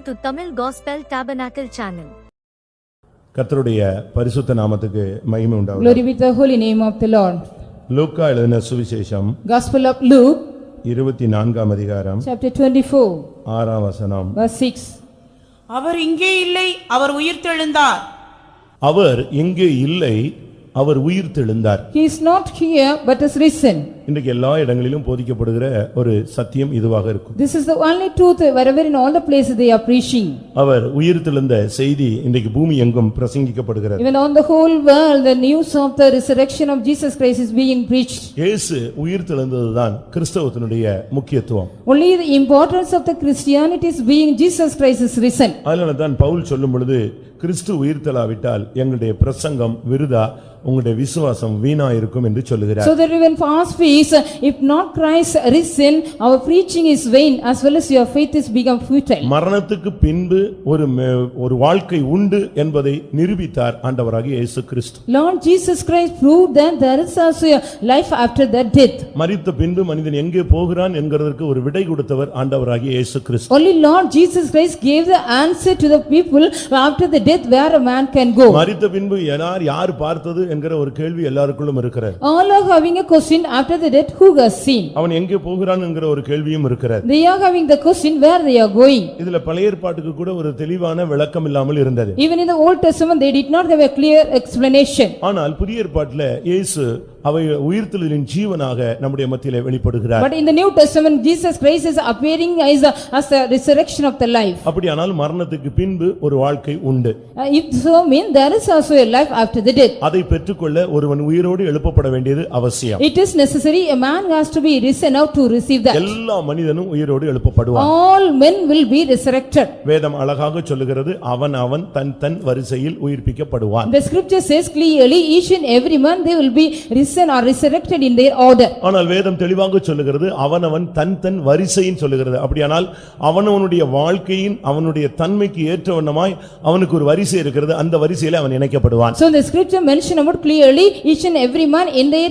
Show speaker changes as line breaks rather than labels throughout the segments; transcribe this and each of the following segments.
to Tamil Gospel Tabernacle channel.
கர்த்தருடைய பரிசுத்த நாமத்துக்கு மகிமை உண்டாவதாக.
Glory be to the holy name of the Lord.
லூக்கா எழுதின சுவிசேஷம்
Gospel of Luke,
24ஆம் அதிகாரம்
chapter 24,
6ஆம் வசனம்.
verse 6.
அவர் இங்கே இல்லை, அவர் உயிர்த்தெழுந்தார்.
அவர் இங்கே இல்லை, அவர் உயிர்த்தெழுந்தார்.
He is not here but is risen.
இன்றைக்கு எல்லா இடங்களிலும் போதிக்கப்படுகிற ஒரு சத்தியம் இதுவாக இருக்கும்.
This is the only truth wherever in all the places they are preaching.
அவர் உயிர்த்தெழுந்த செய்தி இன்றைக்கு பூமி எங்கும் பிரசங்கிக்கப்படுகிறது.
Even on the whole world the news of the resurrection of Jesus Christ is being preached.
இயேசு உயிர்த்தெழுந்ததுதான் கிறிஸ்தவத்தினுடைய முக்கியத்துவம்.
Only the importance of the Christianity is being Jesus Christ is risen.
அதனால தான் பவுல் சொல்லும் பொழுது கிறிஸ்து உயிர்த்தெழாவிட்டால் எங்களுடைய பிரசங்கம் விருதா, உங்களுடைய விசுவாசம் வீணா இருக்கும் என்று சொல்லுகிறார்.
So that even Paul speaks, if not Christ risen, our preaching is vain as well as your faith is become futile.
மரணத்துக்கு பின்பு ஒரு வாழ்க்கை உண்டு என்பதை நிரூபித்தார் ஆண்டவராகிய இயேசு கிறிஸ்து.
Lord Jesus Christ proved that there is also a life after that death.
மரித்த பின்பு மனிதன் எங்கே போகிறான் என்கிறதற்கு ஒரு விடை கொடுத்தவர் ஆண்டவராகிய இயேசு கிறிஸ்து.
Only Lord Jesus Christ gave the answer to the people after the death where a man can go.
மரித்த பின்பு யார் பார்த்தது என்கிற ஒரு கேள்வி எல்லாருக்குள்ளும் இருக்கிறது.
All are having a question after the death, who has seen?
அவன் எங்கே போகிறான் என்கிற ஒரு கேள்வியும் இருக்கிறது.
They are having the question where they are going.
இதுல பழைய ஏற்பாட்டுக்கு கூட ஒரு தெளிவான விளக்கம் இல்லாமல் இருந்தது.
Even in the Old Testament they did not have a clear explanation.
ஆனால் புதிய ஏற்பாட்டில் இயேசு அவை உயிர்த்தெழுதலின் ஜீவனாக நம்முடைய மத்தியிலே வெளிப்படுகிறார்.
But in the New Testament Jesus Christ is appearing as the resurrection of the life.
அப்படியானால் மரணத்துக்கு பின்பு ஒரு வாழ்க்கை உண்டு.
If so mean there is also a life after the death.
அதை பெற்றுக்கொள்ள ஒருவன் உயிரோடு எழுப்பப்பட வேண்டியது அவசியம்.
It is necessary, a man has to be risen out to receive that.
எல்லா மனிதனும் உயிரோடு எழுப்பப்படுவான்.
All men will be resurrected.
வேதம் அழகாக சொல்லுகிறது, அவன் தன் வரிசையில் உயிர்ப்பிக்கப்படுவான்.
The scripture says clearly each and every man they will be risen or resurrected in their order.
ஆனால் வேதம் தெளிவாக சொல்லுகிறது, அவன் தன் வரிசையின் சொல்லுகிறது. அப்படியானால் அவனுடைய வாழ்க்கையின் அவனுடைய தன்மைக்கு ஏற்றவண்ணமாய் அவனுக்கு ஒரு வரிசை இருக்கிறது, அந்த வரிசையில அவன் இணைக்கப்படுவான்.
So the scripture mention about clearly each and every man in their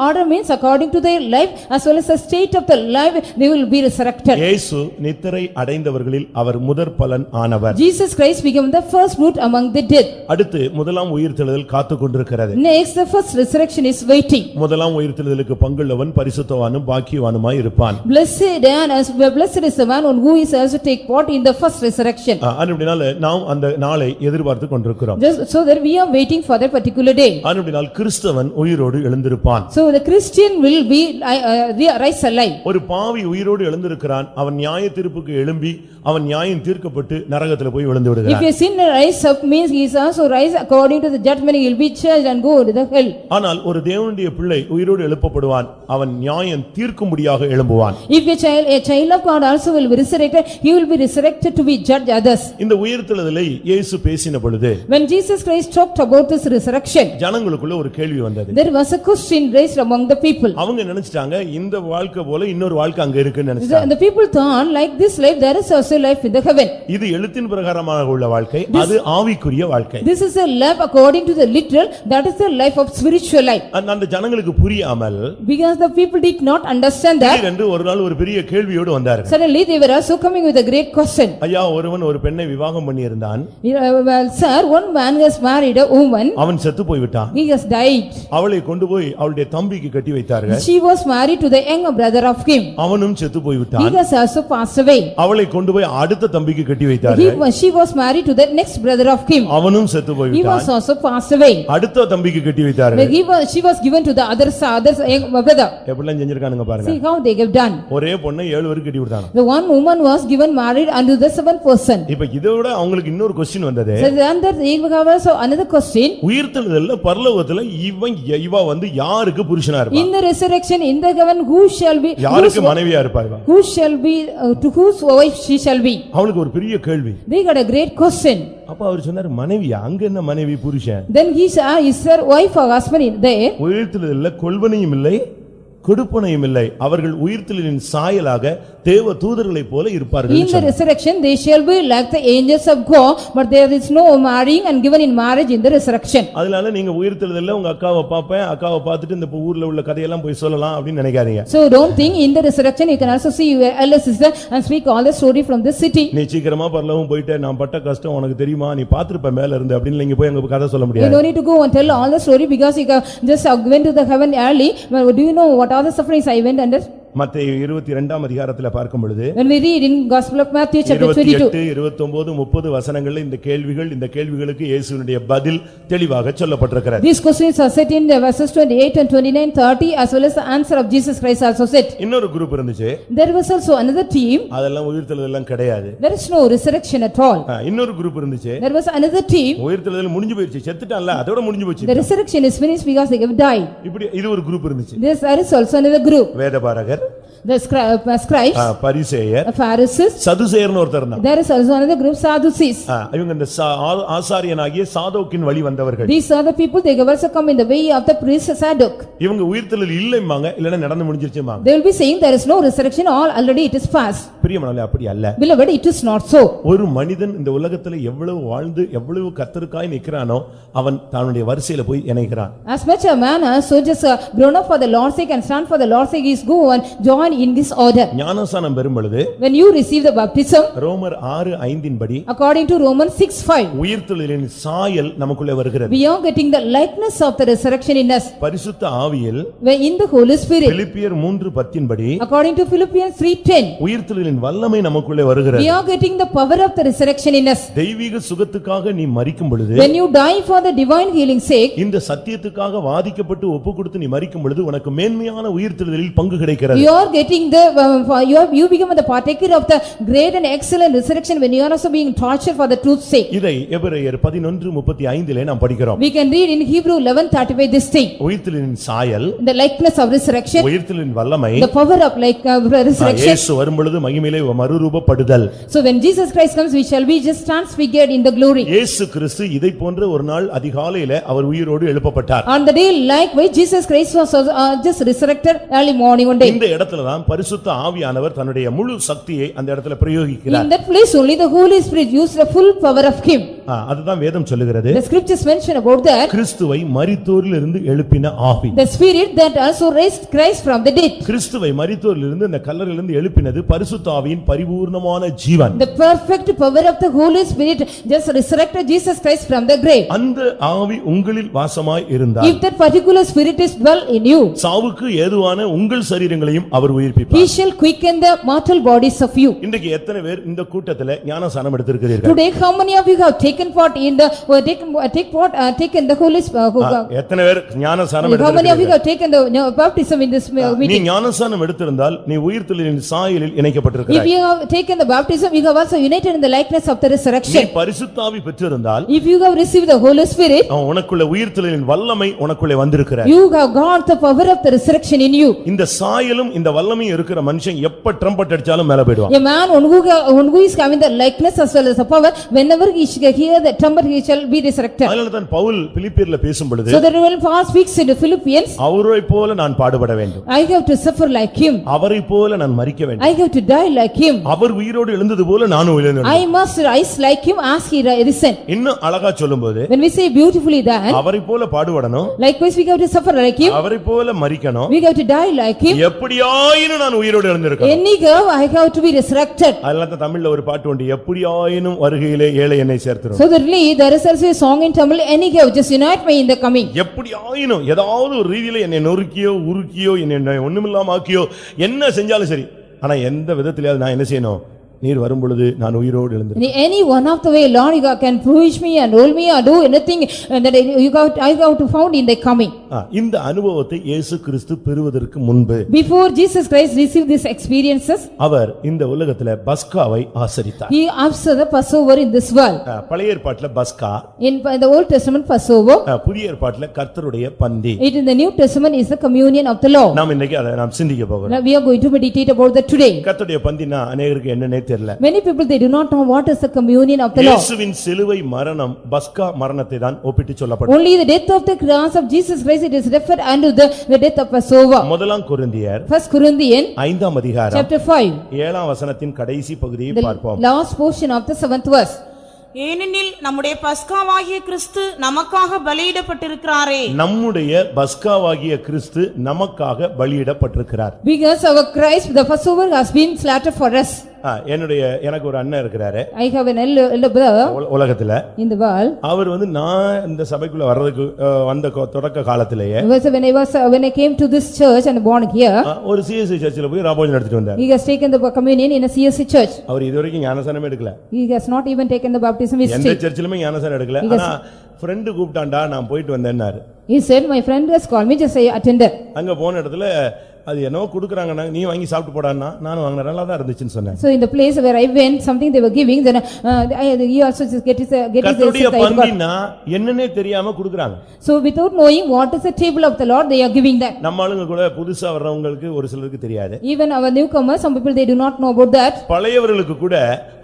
order means according to their life as well as the state of the life they will be resurrected.
இயேசு நித்திரை அடைந்தவர்களில் அவர் முதற் பலன் ஆனவர்.
Jesus Christ became the first fruit among the dead.
அடுத்து முதலாம் உயிர்த்தெழுதல் காத்துக் கொண்டிருக்கிறது.
Next the first resurrection is waiting.
முதலாம் உயிர்த்தெழுதலுக்கு பங்குள்ளவன் பரிசுத்தவானும் பாக்கியவானுமாய் இருப்பான்.
Blessed is the man who is also take part in the first resurrection.
அப்படினால நாம் அந்த நாளை எதிர்பார்த்து கொண்டிருக்கிறோம்.
Just so that we are waiting for that particular day.
அப்படினால் கிறிஸ்தவன் உயிரோடு எழுந்திருப்பான்.
So the Christian will be rise alive.
ஒரு பாவி உயிரோடு எழுந்திருக்கிறான், அவன் நியாய தீர்ப்புக்கு எழும்பி அவன் நியாயம் தீர்க்கப்பட்டு நரகத்தில் போய் விழுந்து விடுகிறான்.
If a sinner rise up means he is also rise according to the judgment, he will be judged and go to the hell.
ஆனால் ஒரு தேவனுடைய பிள்ளை உயிரோடு எழுப்பப்படுவான், அவன் நியாயம் தீர்க்கும்படியாக எழும்புவான்.
If a child of God also will be resurrected, he will be resurrected to be judge others.
இந்த உயிர்த்தெழுதலை இயேசு பேசின பொழுது
When Jesus Christ talked about this resurrection,
ஜனங்களுக்குள்ள ஒரு கேள்வி வந்தது.
there was a question raised among the people.
அவங்க நினைச்சிட்டாங்க இந்த வாழ்க்கை போல இன்னொரு வாழ்க்கை அங்க இருக்குன்னு நினைச்சாங்க.
The people thought like this life there is also life in the heaven.
இது எழுத்தின் பிரகாரமாக உள்ள வாழ்க்கை, அது ஆவிக்குரிய வாழ்க்கை.
This is a life according to the literal, that is the life of spiritual life.
அந்த ஜனங்களுக்கு புரியாமல்
Because the people did not understand that,
என்று ஒரு நாள் ஒரு பெரிய கேள்வியோடு வந்தார்கள்.
suddenly they were also coming with a great question.
ஐயா, ஒருவன் ஒரு பெண்ணை விவாகம் பண்ணி இருந்தான்.
Well sir, one man has married a woman.
அவன் செத்து போய் விட்டான்.
He has died.
அவளை கொண்டு போய் அவளுடைய தம்பிக்கு கட்டி வைத்தார்கள்.
She was married to the younger brother of him.
அவனும் செத்து போய் விட்டான்.
He has also passed away.
அவளை கொண்டு போய் அடுத்த தம்பிக்கு கட்டி வைத்தார்கள்.
She was married to the next brother of him.
அவனும் செத்து போய்
He
விட்டான்.
was also passed away.
அடுத்த தம்பிக்கு கட்டி வைத்தார்கள்.
She was given to the other brother.
எப்படிலாம் செஞ்சிருக்கானுங்க பாருங்க.
See how they have done.
ஒரே பொண்ணை 7 பேருக்கு கட்டி விட்டாங்க.
The one woman was given married unto the 7th person.
இப்ப இதோட அவங்களுக்கு இன்னொரு क्वेश्चन வந்தது.
So then there have also another question.
உயிர்த்தெழுதல்ல பரலோகத்துல இவ வந்து யாருக்கு புருஷனா இருப்பா?
In the resurrection in the heaven who shall be?
யாருக்கு மனைவியா இருப்பா இவ?
Who shall be to whose wife she shall be?
அவளுக்கு ஒரு பெரிய கேள்வி.
They got a great question.
அப்ப அவர் சொன்னார், மனைவியா? அங்க என்ன மனைவி புருஷன்?
Then he said, is her wife or husband in there?
உயிர்த்தெழுதல்ல கொல்வனையும் இல்லை கொடுப்பனையும் இல்லை, அவர்கள் உயிர்த்தெழுதலின் சாயலாக தேவ தூதர்களைப் போல இருப்பார்கள்
In the resurrection, they shall be like the angels of God, but there is no marrying and given in marriage in the resurrection.
அதனால நீங்க உயிர்த்தெழுதல்ல உங்க அக்காவை பாப்பேன், அக்காவை பார்த்துட்டு இந்த ஊர்ல உள்ள கதையெல்லாம் போய் சொல்லலாம் அப்படின்னு நினைக்காதீங்க.
So don't think in the resurrection you can also see your elder sister and speak all the story from this city.
நீ சீக்கிரமா பரலோகம் போயிட்டு நான் பட்ட கஷ்டம் உனக்கு தெரியுமா, நீ பாத்துருப்ப மேல இருந்து அப்படின்னு நீங்க போய் அங்க கதை சொல்ல
You
முடியாது.
don't need to go and tell all the story because you just went to the heaven early. But do you know what are the sufferings I went under?
மத்தேயு 22ஆம் அதிகாரத்துல பார்க்கும் பொழுது
When we read in Gospel of Matthew chapter 22.
28, 29, 30 வசனங்கள்ல இந்த கேள்விகளுக்கு இயேசுவினுடைய பதில் தெளிவாக சொல்லப்பட்டிருக்கிறது.
These questions are set in the verses 28 and 29, 30 as well as the answer of Jesus Christ also set.
இன்னொரு குரூப் இருந்துச்சு.
There was also another team.
அதெல்லாம் உயிர்த்தெழுதல் எல்லாம் கிடையாது.
There is no resurrection at all.
இன்னொரு குரூப் இருந்துச்சு.
There was another team.
உயிர்த்தெழுதல் முடிஞ்சு போயிடுச்சு, செத்துட்டான்ல, அதோட முடிஞ்சு போச்சு.
The resurrection is finished because they have died.
இப்படி இது ஒரு குரூப் இருந்துச்சு.
There is also another group.
வேதபாரகர்,
The scribes,
பரிசேயர்,
Pharisees.
சதுசேயர்னு ஒருத்தர் இருந்தாங்க.
There is also another group, Sadducees.
இவங்க இந்த ஆசாரியனாகிய சாதோக்கின் வழி வந்தவர்கள்.
These are the people, they have also come in the way of the priest Sadok.
இவங்க உயிர்த்தெழுதல் இல்லைம்பாங்க, இல்லனா நடந்து முடிஞ்சிருச்சும்பாங்க.
They will be saying there is no resurrection, all already it is past.
பிரியமானவர்களே, அப்படி அல்ல.
Beloved, it is not so.
ஒரு மனிதன் இந்த உலகத்துல எவ்வளவு வாழ்ந்து எவ்வளவு கர்த்தருக்காய் நிக்கறானோ அவன் தன்னுடைய வரிசையில போய் இணைகிறான்.
As much a man so just grown up for the Lord's sake and stand for the Lord's sake, he is go and join in this order.
ஞானஸ்நானம் பெறும் பொழுது
When you receive the baptism,
ரோமர் 6:5 படி
according to Romans 6:5,
உயிர்த்தெழுதலின் சாயல் நமக்குள்ளே வருகிறது.
we are getting the likeness of the resurrection in us.
பரிசுத்த ஆவியில்
When in the Holy Spirit,
பிலிப்பியர் 3:10 படி
according to Philippians 3:10,
உயிர்த்தெழுதலின் வல்லமை நமக்குள்ளே வருகிறது.
we are getting the power of the resurrection in us.
தெய்வீக சுகத்துக்காக நீ மரிக்கும் பொழுது,
When you die for the divine healing sake,
இந்த சத்தியத்துக்காக வாதிக்கப்பட்டு ஒப்புக்கொடுத்து நீ மரிக்கும் பொழுது உனக்கு மேன்மையான உயிர்த்தெழுதலில் பங்கு கிடைக்கிறது.
you are getting the you become the partaker of the great and excellent resurrection when you are also being tortured for the truth's sake.
இதை எபிரேயர் 11:35 நாம் படிக்கிறோம்.
We can read in Hebrew 11:35 this thing.
உயிர்த்தெழுதலின் சாயல்,
The likeness of resurrection,
உயிர்த்தெழுதலின் வல்லமை,
the power of resurrection.
இயேசு வரும் பொழுது மகிமையிலே மறுரூபப்படுதல்.
So when Jesus Christ comes, we shall be just transfigured in the glory.
இயேசு கிறிஸ்து இதை போன்ற ஒரு நாள் அதிகாலையிலே அவர் உயிரோடு எழுப்பப்பட்டார்.
On the day likewise Jesus Christ was just resurrected early morning one day.
இந்த இடத்துல தான் பரிசுத்த ஆவியானவர் தன்னுடைய முழு சக்தியை அந்த இடத்துல பிரயோகிக்கிறார்.
In that place only the Holy Spirit used the full power of him.
அதுதான் வேதம் சொல்லுகிறது.
The scriptures mention about that.
கிறிஸ்துவை மரித்தோரிலிருந்து எழுப்பின ஆவி.
The spirit that also raised Christ from the dead.
கிறிஸ்துவை மரித்தோரிலிருந்து அந்த கல்லறையிலிருந்து எழுப்பினது பரிசுத்த ஆவியின் பரிபூர்ணமான ஜீவன்.
The perfect power of the Holy Spirit just resurrected Jesus Christ from the grave.
அந்த ஆவி உங்களில் வாசமாய் இருந்தார்.
If that particular spirit is dwell in you,
சாவுக்கு ஏதுவான உங்கள் சரீரங்களையும் அவர்
he
உயிர்ப்பிப்பார்.
shall quicken the mortal bodies of you.
இன்றைக்கு எத்தனை பேர் இந்த கூட்டத்திலே ஞானஸ்நானம் எடுத்திருக்கிறீர்கள்?
Today how many of you have taken part in the taken the Holy Spirit?
எத்தனை பேர் ஞானஸ்நானம்
How many of you
எடுத்திருக்கிறீர்கள்?
have taken the baptism in this
நீ
meeting?
ஞானஸ்நானம் எடுத்திருந்தால் நீ உயிர்த்தெழுதலின் சாயலில்
If
இணைக்கப்பட்டிருக்கிறாய்.
you have taken the baptism, you have also united in the likeness of the
நீ
resurrection.
பரிசுத்த ஆவி பெற்றிருந்தால்
If you have received the Holy Spirit,
உனக்குள்ள உயிர்த்தெழுதலின் வல்லமை உனக்குள்ளே வந்திருக்கிறார்.
you have got the power of the resurrection in you.
இந்த சாயலும் இந்த வல்லமையும் இருக்கிற மனுஷன் எப்ப ட்ரம்பட் அடிச்சாலும் மேல போய்டுவான்.
A man who is having the likeness as well as the power, whenever he shall hear the trumpet, he shall be resurrected.
அதனால தான் பவுல் பிலிப்பியர்ல பேசும் பொழுது,
So that when Paul speaks in the Philippians,
அவரை போல நான் பாடுபட வேண்டும்,
I have to suffer like him,
அவரை போல நான் மரிக்க வேண்டும்,
I have to die like him,
அவர் உயிரோடு எழுந்தது போல நானும் உயிரோடு.
I must rise like him as he risen.
இன்னும் அழகா சொல்லும்போது,
When we say beautifully that,
அவரை போல பாடுபடணும்,
likewise we have to suffer like him,
அவரை போல மரிக்கணும்,
we have to die like him,
எப்படியாயினும் நான் உயிரோடு எழுந்திருக்கணும்.
anyhow I have to be resurrected.
அதனால தான் தமிழ்ல ஒரு பாட்டு உண்டு, எப்படியாயினும் வருகையிலே ஏழை என்னை சேர்த்துரும்.
So that really there is also a song in Tamil, anyhow just unite me in the coming.
எப்படியாயினும் ஏதாவது ஒரு ரீதியில என்னை நொறுக்கியோ உருக்கியோ என்னை ஒண்ணுமில்லாம ஆக்கியோ என்ன செஞ்சாலும் சரி, ஆனா எந்த விதத்திலயாவது நான் என்ன செய்யணும், நீர் வரும் பொழுது நான் உயிரோடு எழுந்திருக்கிறேன்.
In any one of the way, Lord, you can punish me and hold me or do anything that I have to found in the coming.
இந்த அனுபவத்தை இயேசு கிறிஸ்து பெறுவதற்கு முன்பு,
Before Jesus Christ received these experiences,
அவர் இந்த உலகத்துல பஸ்காவை ஆசரித்தார்.
he observed the Passover in this world.
பழைய ஏற்பாட்டுல பஸ்கா,
In the Old Testament Passover,
புதிய ஏற்பாட்டுல கர்த்தருடைய பந்தி.
it in the New Testament is the communion of the law.
நாம் இன்னைக்கு அதை நாம் சிந்திக்க போகிறோம்.
Now we are going to meditate about that today.
கர்த்தருடைய பந்தினா அநேகருக்கு என்னன்னே தெரியல.
Many people, they do not know what is the communion of the Lord.
இயேசுவின் சிலுவை மரணம் பஸ்கா மரணத்தை தான் ஒப்பிட்டு சொல்லப்பட்டது.
Only the death of the cross of Jesus Christ, it is referred unto the death of Passover.
முதலாம் கொரிந்தியர்
1 Corinthians
5ஆம் அதிகாரம்
chapter 5,
7ஆம் வசனத்தின் கடைசி பகுதியை
the
பார்ப்போம்.
last portion of the 7th verse.
ஏனெனில் நம்முடைய பஸ்காவாகிய கிறிஸ்து நமக்காக பலியிடப்பட்டிருக்கிறாரே.
நம்முடைய பஸ்காவாகிய கிறிஸ்து நமக்காக பலியிடப்பட்டிருக்கிறார்.
Because our Christ, the Passover, has been slaughtered for us.
எனக்கு ஒரு அண்ணன் இருக்கிறாரு
I have an elder brother
உலகத்துல.
in the world.
அவர் நான் இந்த சபைக்குள்ள வர்றதுக்கு வந்த தொடக்க காலத்திலேயே
When I came to this church and born here,
ஒரு சிஎஸ்சி சர்ச்சில் போய் ராபோஜன் எடுத்துட்டு வந்தார்.
he has taken the communion in a CSC church.
அவர் இதுவரைக்கும் ஞானஸ்நானமே எடுக்கல.
He has not even taken the baptism
எந்த
history.
சர்ச்சிலுமே ஞானஸ்நானம் எடுக்கல. ஆனா ஃப்ரெண்ட் கூப்பிட்டான்டா நான் போயிட்டு வந்தேன்னாரு.
He said, my friend has called me, just say attended.
அங்க போன இடத்துல அது என்னவோ குடுக்குறாங்க, நீ வாங்கி சாப்பிட்டு போடான்னா நானும் வாங்கின, நல்லா தான் இருந்துச்சுன்னு சொன்னேன்.
So in the place where I went, something they were giving, then you also just get it.
கர்த்தருடைய பந்தினா என்னன்னே தெரியாம குடுக்குறாங்க.
So without knowing what is the table of the Lord, they are giving that.
நம்ம ஆளுங்க கூட புதுசா வர்றவங்களுக்கு ஒரு சிலருக்கு தெரியாது.
Even our newcomers, some people, they do not know about that.
பழையவர்களுக்கு கூட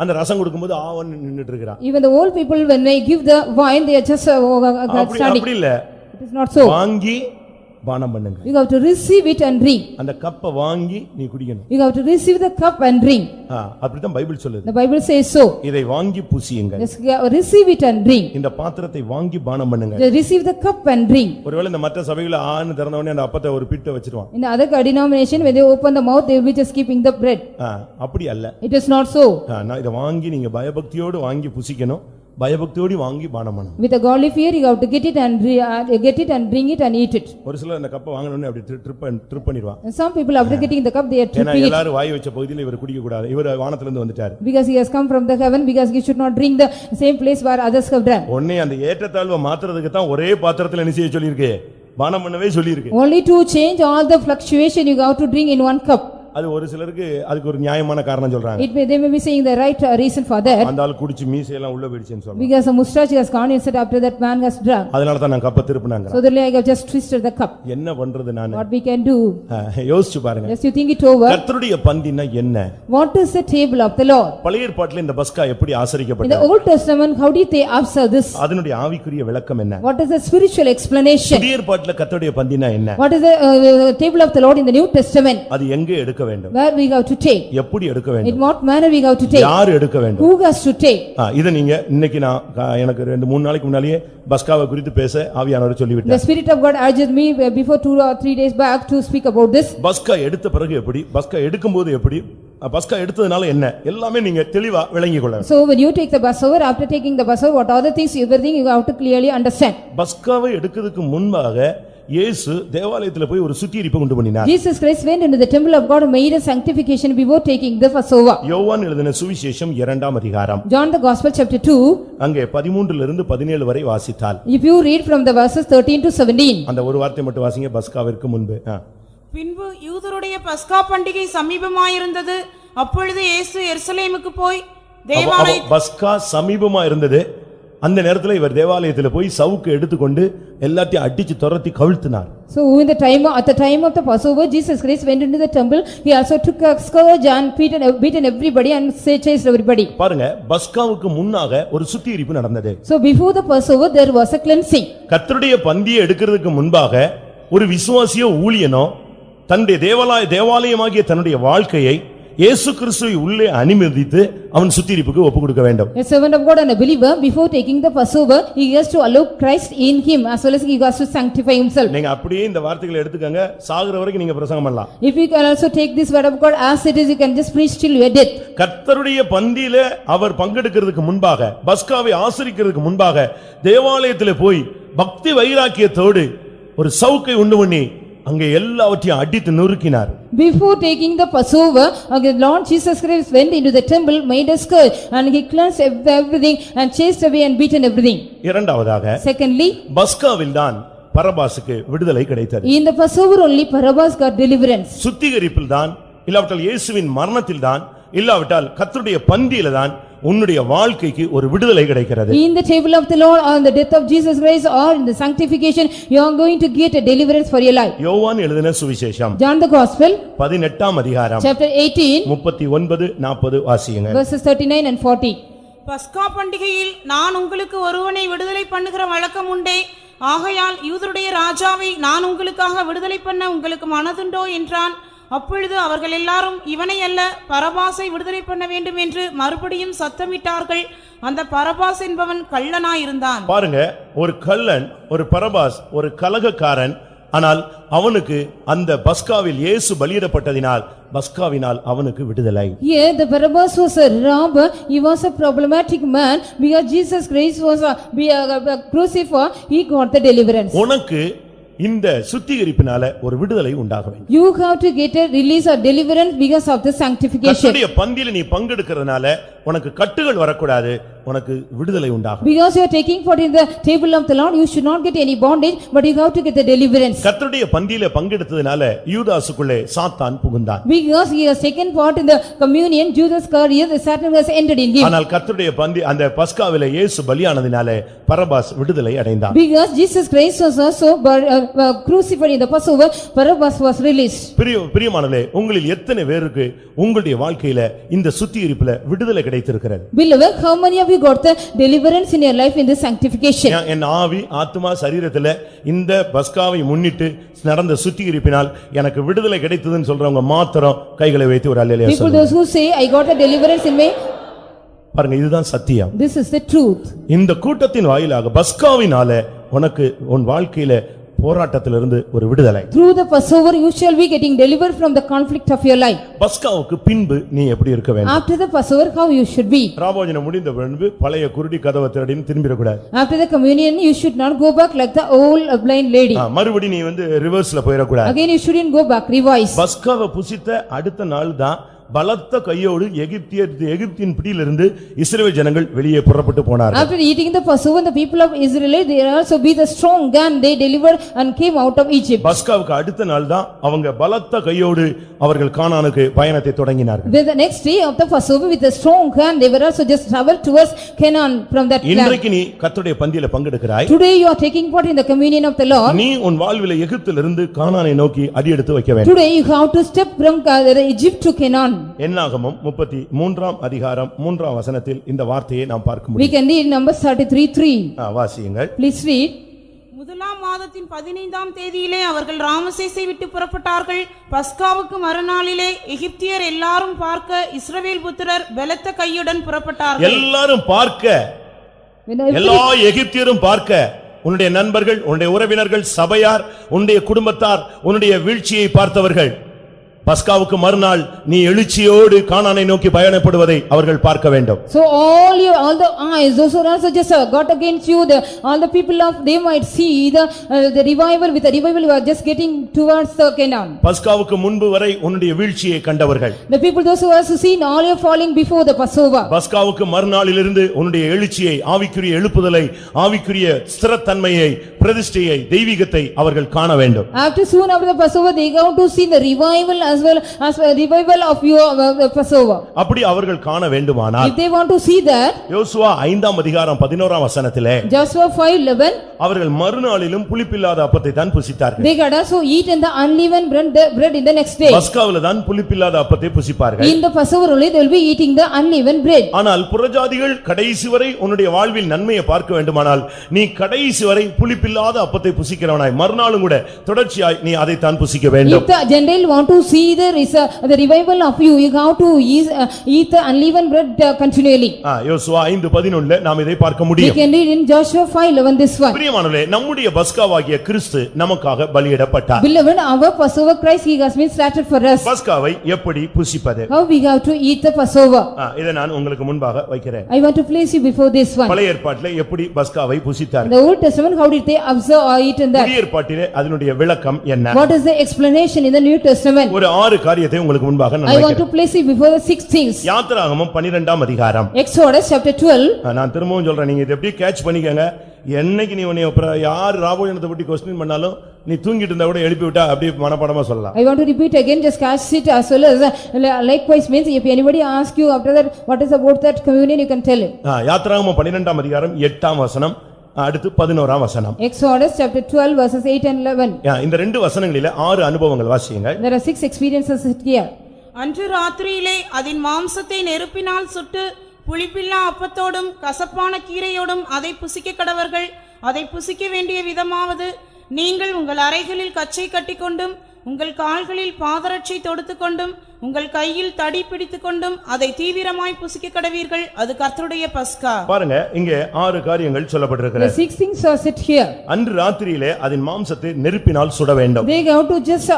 அந்த ரசம் கொடுக்கும்போது ஆவன்னு நின்னுட்டு இருக்காங்க.
Even the old people, when they give the wine, they are just standing.
அப்படி இல்ல.
It is not so.
வாங்கி பானம் பண்ணுங்க.
You have to receive it and drink.
அந்த கப்பை வாங்கி நீ குடிக்கணும்.
You have to receive the cup and drink.
அப்படிதான் பைபிள் சொல்லுது.
The Bible says so.
இதை வாங்கி புசியுங்க.
Receive it and drink.
இந்த பாத்திரத்தை வாங்கி பானம் பண்ணுங்க.
Receive the cup and drink.
ஒருவேளை இந்த மற்ற சபைகளை ஆன்னு திறந்த உடனே அந்த அப்பத்தை ஒரு பிட்டை வச்சிருவான்.
In other denomination, when they open the mouth, they will be just keeping the bread.
அப்படி அல்ல.
It is not so.
நான் இதை வாங்கி நீங்க பயபக்தியோடு வாங்கி புசிக்கணும். பயபக்தியோடு வாங்கி பானம் பண்ணணும்.
With a godly fear, you have to get it and drink it and eat it.
ஒரு சிலர் அந்த கப்பை வாங்குனோனே அப்படி ட்ரிப் பண்ணிடுவான்.
And some people, after getting the cup, they are
ஏன்னா
tripping it.
எல்லாரும் வாய் வச்ச பகுதியில இவர் குடிக்க கூடாது. இவர் வானத்துல இருந்து வந்துட்டார்.
Because he has come from the heaven, because he should not drink the same place where others have drunk.
ஒண்ணே அந்த ஏற்றத்தாழ்வை மாத்துறதுக்கு தான் ஒரே பாத்திரத்துல என்ன செய்ய சொல்லியிருக்கு, பானம் பண்ணவே சொல்லியிருக்கு.
Only to change all the fluctuation, you have to drink in one cup.
அது ஒரு சிலருக்கு அதுக்கு ஒரு நியாயமான காரணம் சொல்றாங்க.
They may be saying the right reason for that.
அந்த ஆளு குடிச்சு மீசையெல்லாம் உள்ள போயிடுச்சுன்னு சொல்றாங்க.
Because a mustache has gone inside after that man has drunk.
அதனால தான் நான் கப்பை திருப்பினாங்க.
So then I have just twisted the cup.
என்ன பண்றது நான்?
What we can do?
யோசிச்சு பாருங்க.
Just you think it over.
கர்த்தருடைய பந்தினா என்ன?
What is the table of the Lord?
பழைய ஏற்பாட்டில் இந்த பஸ்கா எப்படி
In
ஆசரிக்கப்பட்டது?
the Old Testament, how did they observe this?
அதனுடைய ஆவிக்குரிய விளக்கம் என்ன?
What is the spiritual explanation?
புதிய ஏற்பாட்டில் கர்த்தருடைய பந்தினா என்ன?
What is the table of the Lord in the New Testament?
அது எங்கே எடுக்க வேண்டும்?
Where we have to take?
எப்படி எடுக்க
In
வேண்டும்?
what manner we have to take?
யார் எடுக்க வேண்டும்?
Who has to take?
இத நீங்க இன்னைக்கு நான் எனக்கு 2-3 நாளைக்கு முன்னாடியே பஸ்காவை குறித்து பேச ஆவியானவர்
The
சொல்லிவிட்டார்.
Spirit of God urged me before 2 or 3 days back to speak about this.
பஸ்கா எடுத்த பிறகு எப்படி, பஸ்கா எடுக்கும்போது எப்படி, பஸ்கா எடுத்ததனால என்ன, எல்லாமே நீங்க தெளிவா விளங்கிக் கொள்ளணும்.
So when you take the Passover, after taking the Passover, what are the things, everything you have to clearly understand.
பஸ்காவை எடுக்கிறதுக்கு முன்பாக இயேசு தேவாலயத்துல போய் ஒரு சுத்திகரிப்பு கொண்டு பண்ணினார்.
Jesus Christ went into the temple of God and made a sanctification before taking the Passover.
யோவான் எழுதின சுவிசேஷம் 2ஆம் அதிகாரம்.
John the Gospel chapter 2.
அங்கே 13 இருந்து 17 வரை வாசித்தால்.
If you read from the verses 13 to 17.
அந்த ஒரு வார்த்தை மட்டும் வாசிங்க. பஸ்காவிற்கு முன்பு.
பின்பு யூதருடைய பஸ்கா பண்டிகை சமீபமாயிருந்தது. அப்பொழுது இயேசு எருசலேமுக்கு போய் தேவாலய
பஸ்கா சமீபமா இருந்தது. அந்த நேரத்துல இவர் தேவாலயத்துல போய் சவுக்கு எடுத்துக்கொண்டு எல்லாத்தையும் அடிச்சு துரத்தி கவிழ்த்தினார்.
So at the time of the Passover, Jesus Christ went into the temple. He also took a scourge and beaten everybody and chased everybody.
பாருங்க, பஸ்காவுக்கு முன்னாக ஒரு சுத்திகரிப்பு நடந்தது.
So before the Passover, there was a cleansing.
கர்த்தருடைய பந்தியை எடுக்கிறதுக்கு முன்பாக ஒரு விசுவாசியோ ஊழியனோ தன்னுடைய தேவாலயமாகிய தன்னுடைய வாழ்க்கையை இயேசு கிறிஸ்துவை உள்ளே அனுமதித்து அவன் சுத்திகரிப்புக்கு ஒப்பு கொடுக்க வேண்டும்.
A servant of God and a believer, before taking the Passover, he has to allow Christ in him as well as he has to sanctify himself.
நீங்க அப்படியே இந்த வார்த்தைகளை எடுத்துக்கங்க, சாகுற வரைக்கும் நீங்க பிரசங்கம் பண்ணலாம்.
If you can also take this word of God as it is, you can just preach till your death.
கர்த்தருடைய பந்தியிலே அவர் பங்கெடுக்கிறதுக்கு முன்பாக, பஸ்காவை ஆசரிக்கிறதுக்கு முன்பாக தேவாலயத்திலே போய் பக்தி வைராக்கியத்தோடு ஒரு சவுக்கை உண்டு பண்ணி அங்கே எல்லாவற்றையும் அடித்து நொறுக்கினார்.
Before taking the Passover, Lord Jesus Christ went into the temple, made a scourge, and he cleansed everything and chased away and beaten everything.
இரண்டாவதாக,
Secondly,
பஸ்காவில் தான் பரபாசுக்கு விடுதலை கிடைத்தது.
in the Passover only Barabbas got deliverance.
சுத்திகரிப்பில் தான், இல்லாவிட்டால் இயேசுவின் மரணத்தில் தான், இல்லாவிட்டால் கர்த்தருடைய பந்தியில தான் உன்னுடைய வாழ்க்கைக்கு ஒரு விடுதலை கிடைக்கிறது.
In the table of the Lord, on the death of Jesus Christ or in the sanctification, you are going to get a deliverance for your life.
யோவான் எழுதின சுவிசேஷம்
John the Gospel,
18ஆம் அதிகாரம்
chapter 18,
39 40 வாசியுங்க.
verses 39 and 40.
பஸ்கா பண்டிகையில் நான் உங்களுக்கு ஒருவனை விடுதலை பண்ணுகிற வழக்கம் உண்டே, ஆகையால் யூதருடைய ராஜாவை நான் உங்களுக்காக விடுதலை பண்ண உங்களுக்கு மனதுண்டோ என்றான். அப்பொழுது அவர்கள் எல்லாரும் இவனை அல்ல பரபாசை விடுதலை பண்ண வேண்டும் என்று மறுபடியும் சத்தமிட்டார்கள். அந்த பரபாஸ் என்பவன் கள்ளனாயிருந்தான்.
பாருங்க, ஒரு கள்ளன், ஒரு பரபாஸ், ஒரு கலகக்காரன். ஆனால் அவனுக்கு அந்த பஸ்காவில் இயேசு பலியிடப்பட்டதினால் பஸ்காவினால் அவனுக்கு விடுதலை.
Here the Barabbas was a robber, he was a problematic man, because Jesus Christ was a crucified, he got the deliverance.
உனக்கு இந்த சுத்திகரிப்பினால ஒரு விடுதலை உண்டாக வேண்டும்.
You have to get a release or deliverance because of the sanctification.
கர்த்தருடைய பந்தியில நீ பங்கெடுக்கிறதுனால உனக்கு கட்டுகள் வரக்கூடாது, உனக்கு விடுதலை உண்டாகும்.
Because you are taking part in the table of the Lord, you should not get any bondage, but you have to get the deliverance.
கர்த்தருடைய பந்தியில பங்கெடுத்ததனால யூதாசுக்குள்ளே சாத்தான் புகுந்தான்.
Because he has taken part in the communion, Judas Iscariot, the Satan has entered in him.
ஆனால் கர்த்தருடைய பந்தி அந்த பஸ்காவிலே இயேசு பலியானதினால பரபாஸ் விடுதலை அடைந்தான்.
Because Jesus Christ was also crucified in the Passover, Barabbas was released.
பிரியமானவர்களே, உங்களில் எத்தனை பேருக்கு உங்களுடைய வாழ்க்கையில இந்த சுத்திகரிப்புல விடுதலை கிடைத்திருக்கிறது?
Beloved, how many of you got the deliverance in your life in the sanctification?
என் ஆவி ஆத்துமா சரீரத்துல இந்த பஸ்காவை முன்னிட்டு நடந்த சுத்திகரிப்பினால் எனக்கு விடுதலை கிடைத்ததுன்னு சொல்றவங்க மாத்திரம் கைகளை வைத்து ஒரு அல்லேலூயா
People
சொல்லுங்க.
those who say I got a deliverance in me,
பாருங்க, இதுதான் சத்தியம்.
this is the truth.
இந்த கூட்டத்தின் வாயிலாக பஸ்காவினால உனக்கு உன் வாழ்க்கையில போராட்டத்திலிருந்து ஒரு விடுதலை.
Through the Passover you shall be getting delivered from the conflict of your life.
பஸ்காவுக்கு பின்பு நீ எப்படி இருக்க வேண்டும்?
After the Passover how you should be?
ராபோஜனம் முடிந்த பின்பு பழைய குருடி கதவை தேடின்னு திரும்பிட கூடாது.
After the communion you should not go back like the old blind lady.
மறுபடி நீ ரிவர்ஸ்ல போயிட கூடாது.
Again you shouldn't go back, revise.
பஸ்காவை புசித்த அடுத்த நாள் தான் பலத்த கையோடு எகிப்தின் பிடியிலிருந்து இஸ்ரவேல் ஜனங்கள் வெளியே புறப்பட்டு போனார்கள்.
After eating the Passover, the people of Israel, they also be the strong gun, they delivered and came out of Egypt.
பஸ்காவுக்கு அடுத்த நாள் தான் அவங்க பலத்த கையோடு அவர்கள் கானானுக்கு பயணத்தை தொடங்கினார்கள்.
Then the next day of the Passover, with a strong hand, they were also just traveled towards Canaan from that land.
இன்றைக்கு நீ கர்த்தருடைய பந்தியில பங்கெடுக்கிறாய்.
Today you are taking part in the communion of the Lord.
நீ உன் வாழ்விலே எகிப்திலிருந்து கானானை நோக்கி அடி எடுத்து வைக்க வேண்டும்.
Today you have to step from Egypt to Canaan.
என்னாகமம் 33ஆம் அதிகாரம் 3ஆம் வசனத்தில் இந்த வார்த்தையை நாம் பார்க்க
We
முடியும்.
can read Numbers 33:3.
வாசியுங்கள்.
Please read.
முதலாம் மாதத்தின் 15ஆம் தேதியிலே அவர்கள் ராமசேசை விட்டு புறப்பட்டார்கள். பஸ்காவுக்கு மறுநாளிலே எகிப்தியர் எல்லாரும் பார்க்க இஸ்ரவேல் புத்திரர் பலத்த கையுடன் புறப்பட்டார்கள்.
எல்லாரும் பார்க்க, எல்லா எகிப்தியரும் பார்க்க, உன்னுடைய நண்பர்கள், உன்னுடைய உறவினர்கள், சபையார், உன்னுடைய குடும்பத்தார், உன்னுடைய வீழ்ச்சியை பார்த்தவர்கள் பஸ்காவுக்கு மறுநாள் நீ எழுச்சியோடு கானானை நோக்கி பயணப்படுவதை அவர்கள் பார்க்க வேண்டும்.
So all the eyes, those who also just got against you, all the people of they might see the revival. With the revival you are just getting towards the Canaan.
பஸ்காவுக்கு முன்பு வரை உன்னுடைய வீழ்ச்சியை கண்டவர்கள்,
The people those who also seen all your falling before the Passover.
பஸ்காவுக்கு மறுநாளிலிருந்து உன்னுடைய எழுச்சியை, ஆவிக்குரிய எழுப்புதலை, ஆவிக்குரிய ஸ்திரத்தன்மையை, பிரதிஷ்டையை, தெய்வீகத்தை அவர்கள் காண வேண்டும்.
After soon after the Passover they go to see the revival as well as the revival of your Passover.
அப்படி அவர்கள் காண வேண்டுமானால்
If they want to see that,
யோசுவா 5ஆம் அதிகாரம் 11ஆம் வசனத்திலே
Joshua 5:11,
அவர்கள் மறுநாளிலும் புளிப்பில்லாத அப்பத்தை தான் புசித்தார்கள்.
they got also eaten the unleavened bread in the next day.
பஸ்காவில தான் புளிப்பில்லாத அப்பத்தை புசிப்பார்கள்.
In the Passover only they will be eating the unleavened bread.
ஆனால் புறஜாதிகள் கடைசி வரை உன்னுடைய வாழ்வில் நன்மையை பார்க்க வேண்டுமானால் நீ கடைசி வரை புளிப்பில்லாத அப்பத்தை புசிக்கிறவனாய் மறுநாளும் கூட தொடர்ச்சியாய் நீ அதைத்தான் புசிக்க வேண்டும்.
If the Gentile want to see the revival of you, you have to eat the unleavened bread continually.
யோசுவா 5:11 நாம் இதை பார்க்க
We
முடியும்.
can read in Joshua 5:11 this one.
பிரியமானவர்களே, நம்முடைய பஸ்காவாகிய கிறிஸ்து நமக்காக பலியிடப்பட்டார்.
Beloved, our Passover Christ he has been slaughtered for us.
பஸ்காவை எப்படி புசிப்பது?
How we have to eat the Passover?
இதை நான் உங்களுக்கு முன்பாக வைக்கிறேன்.
I want to place you before this one.
பழைய ஏற்பாட்டிலே எப்படி பஸ்காவை
In
புசித்தார்கள்?
the Old Testament, how did they observe or eat in that?
புதிய ஏற்பாட்டிலே அதனுடைய விளக்கம் என்ன?
What is the explanation in the New Testament?
ஒரு 6 காரியத்தை உங்களுக்கு முன்பாக நான்
I want to
வைக்கிறேன்.
place you before the 6 things.
யாத்திராகமம் 12ஆம் அதிகாரம்.
Exodus chapter 12.
நான் திரும்பவும் சொல்றேன், நீங்க இதை எப்படி கேட்ச் பண்ணிக்கங்க. என்னைக்கு நீ உன்னை யார் ராபோஜனத்தை பற்றி கொஸ்டின் பண்ணாலும் நீ தூங்கிட்டு இருந்தா கூட எழுப்பி விட்டா அப்படியே மனப்பாடமா சொல்லலாம்.
I want to repeat again, just catch it as well as likewise means if anybody asks you after that what is about that communion, you can tell it.
யாத்திராகமம் 12ஆம் அதிகாரம் 8ஆம் வசனம் அடுத்து 11ஆம் வசனம்.
Exodus chapter 12 verses 8 and 11.
இந்த ரெண்டு வசனங்களிலே 6 அனுபவங்கள் வாசியுங்க.
There are 6 experiences here.
அன்று ராத்திரியிலே அதின் மாம்சத்தை நெருப்பினால் சுட்டு புளிப்பில்லா அப்பத்தோடும் கசப்பான கீரையோடும் அதை புசிக்க கடவர்கள். அதை புசிக்க வேண்டிய விதமாவது, நீங்கள் உங்கள் அறைகளில் கச்சை கட்டிக்கொண்டும் உங்கள் கால்களில் பாதரட்சை தொடுத்துக்கொண்டும் உங்கள் கையில் தடி பிடித்துக்கொண்டும் அதை தீவிரமாய் புசிக்க கடவீர்கள். அது கர்த்தருடைய பஸ்கா.
பாருங்க, இங்கே 6 காரியங்கள் சொல்லப்பட்டிருக்கிறது.
The 6 things are set here.
அன்று ராத்திரியிலே அதன் மாம்சத்தை நெருப்பினால் சுட வேண்டும்.
They have to just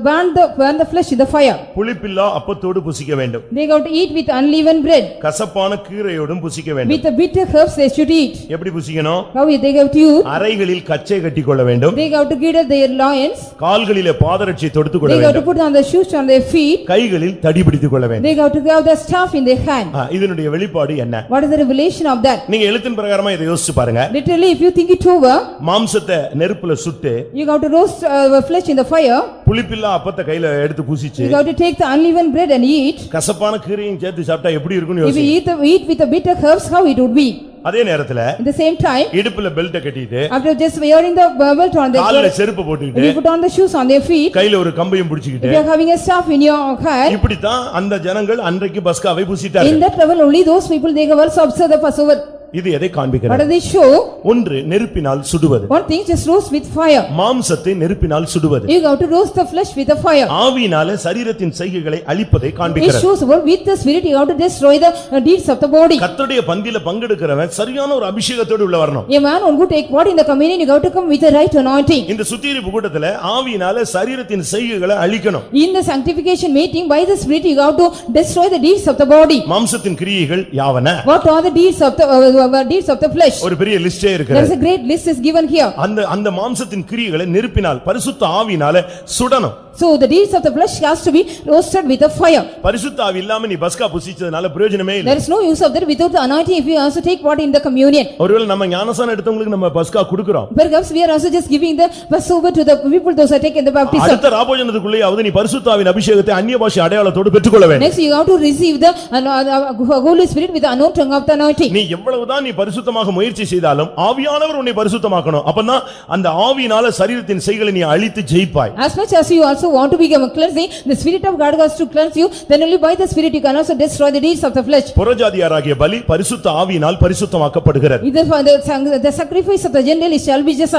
burn the flesh in the fire.
புளிப்பில்லா அப்பத்தோடு புசிக்க வேண்டும்.
They have to eat with unleavened bread.
கசப்பான கீரையோடும் புசிக்க வேண்டும்.
With the bitter herbs they should eat.
எப்படி புசிக்கணும்?
How they have to use?
அறைகளில் கச்சை கட்டிக்கொள்ள வேண்டும்.
They have to gird their loins.
கால்களிலே பாதரட்சை தொடுத்துக்கொள்ள
வேண்டும். They have
வேண்டும்.
to put on the shoes on their feet.
கைகளில் தடி பிடித்துக்கொள்ள வேண்டும்.
They have to have the staff in their hand.
இதனுடைய வெளிப்பாடு என்ன?
What is the revelation of that?
நீங்க எழுத்தின் பிரகாரமா இதை யோசிச்சு பாருங்க.
Literally if you think it over,
மாம்சத்தை நெருப்புல சுட்டு
you have to roast flesh in the fire.
புளிப்பில்லா அப்பத்தை கையில எடுத்து புசிச்சு
you have to take the unleavened bread and eat.
கசப்பான கீரையும் சேர்த்து சாப்பிட்டா எப்படி இருக்கும்னு
If you
யோசிச்சு
eat with the bitter herbs, how it would be?
அதே நேரத்துல
in the same time
இடுப்புல பெல்ட் கட்டிட்டு
after just wearing the belt on their
கால்ல செருப்பு போட்டுக்கிட்டு
you put on the shoes on their feet,
கையில ஒரு கம்பையும் பிடிச்சிக்கிட்டு
you are having a staff in your hand.
இப்படி தான் அந்த ஜனங்கள் அன்றைக்கு பஸ்காவை புசித்தார்கள்.
In that level only those people they have also observed the Passover.
இது எதை
What
காண்பிக்கிறது?
does it show?
ஒன்று நெருப்பினால் சுடுவது.
One thing, just roast with fire.
மாம்சத்தை நெருப்பினால் சுடுவது.
You have to roast the flesh with the fire.
ஆவியினாலே சரீரத்தின் செய்கைகளை அழிப்பதை
It
காண்பிக்கிறது.
shows about with the spirit you have to destroy the deeds of the body.
கர்த்தருடைய பந்தியில பங்கெடுக்கிறவன் சரியான ஒரு அபிஷேகத்தோடு உள்ள வரணும்.
A man who take part in the communion, you have to come with the right anointing.
இந்த சுத்திகரிப்பு கூட்டத்திலே ஆவியினாலே சரீரத்தின் செய்கைகளை அழிக்கணும்.
In the sanctification meeting by the spirit you have to destroy the deeds of the body.
மாம்சத்தின் கிரியைகள் யாவன?
What are the deeds of the flesh?
ஒரு பெரிய லிஸ்டே
There
இருக்குது.
is a great list is given here.
அந்த மாம்சத்தின் கிரியைகளை நெருப்பினால் பரிசுத்த ஆவியினாலே சுடணும்.
So the deeds of the flesh has to be roasted with a fire.
பரிசுத்த ஆவி இல்லாம நீ பஸ்கா புசிச்சதனால பிரயோஜனமே இல்ல.
There is no use of that without the anointing if you also take part in the communion.
ஒருவேளை நம்ம ஞானசானம் எடுத்தவங்களுக்கு நம்ம பஸ்கா கொடுக்கிறோம்.
Perhaps we are also just giving the Passover to the people those who take in the baptism.
அடுத்த ராபோஜனத்துக்குள்ளேயாவது நீ பரிசுத்த ஆவியின் அபிஷேகத்தை அந்நிய பாஷை அடையாளத்தோடு பெற்றுக்கொள்ள வேண்டும்.
Next you have to receive the Holy Spirit with the anointing of the anointing.
நீ எவ்வளவுதான் நீ பரிசுத்தமாக முயற்சி செய்தாலும் ஆவியானவர் உன்னை பரிசுத்தமாக்கணும். அப்பதான் அந்த ஆவியினால சரீரத்தின் செய்களை நீ அழித்து ஜெயிப்பாய்.
As much as you also want to become cleansing, the spirit of God has to cleanse you, then only by the spirit you can also destroy the deeds of the flesh.
புறஜாதியாராகிய பலி பரிசுத்த ஆவியினால் பரிசுத்தமாக்கப்படுகிறது.
The sacrifice of the Gentile shall be just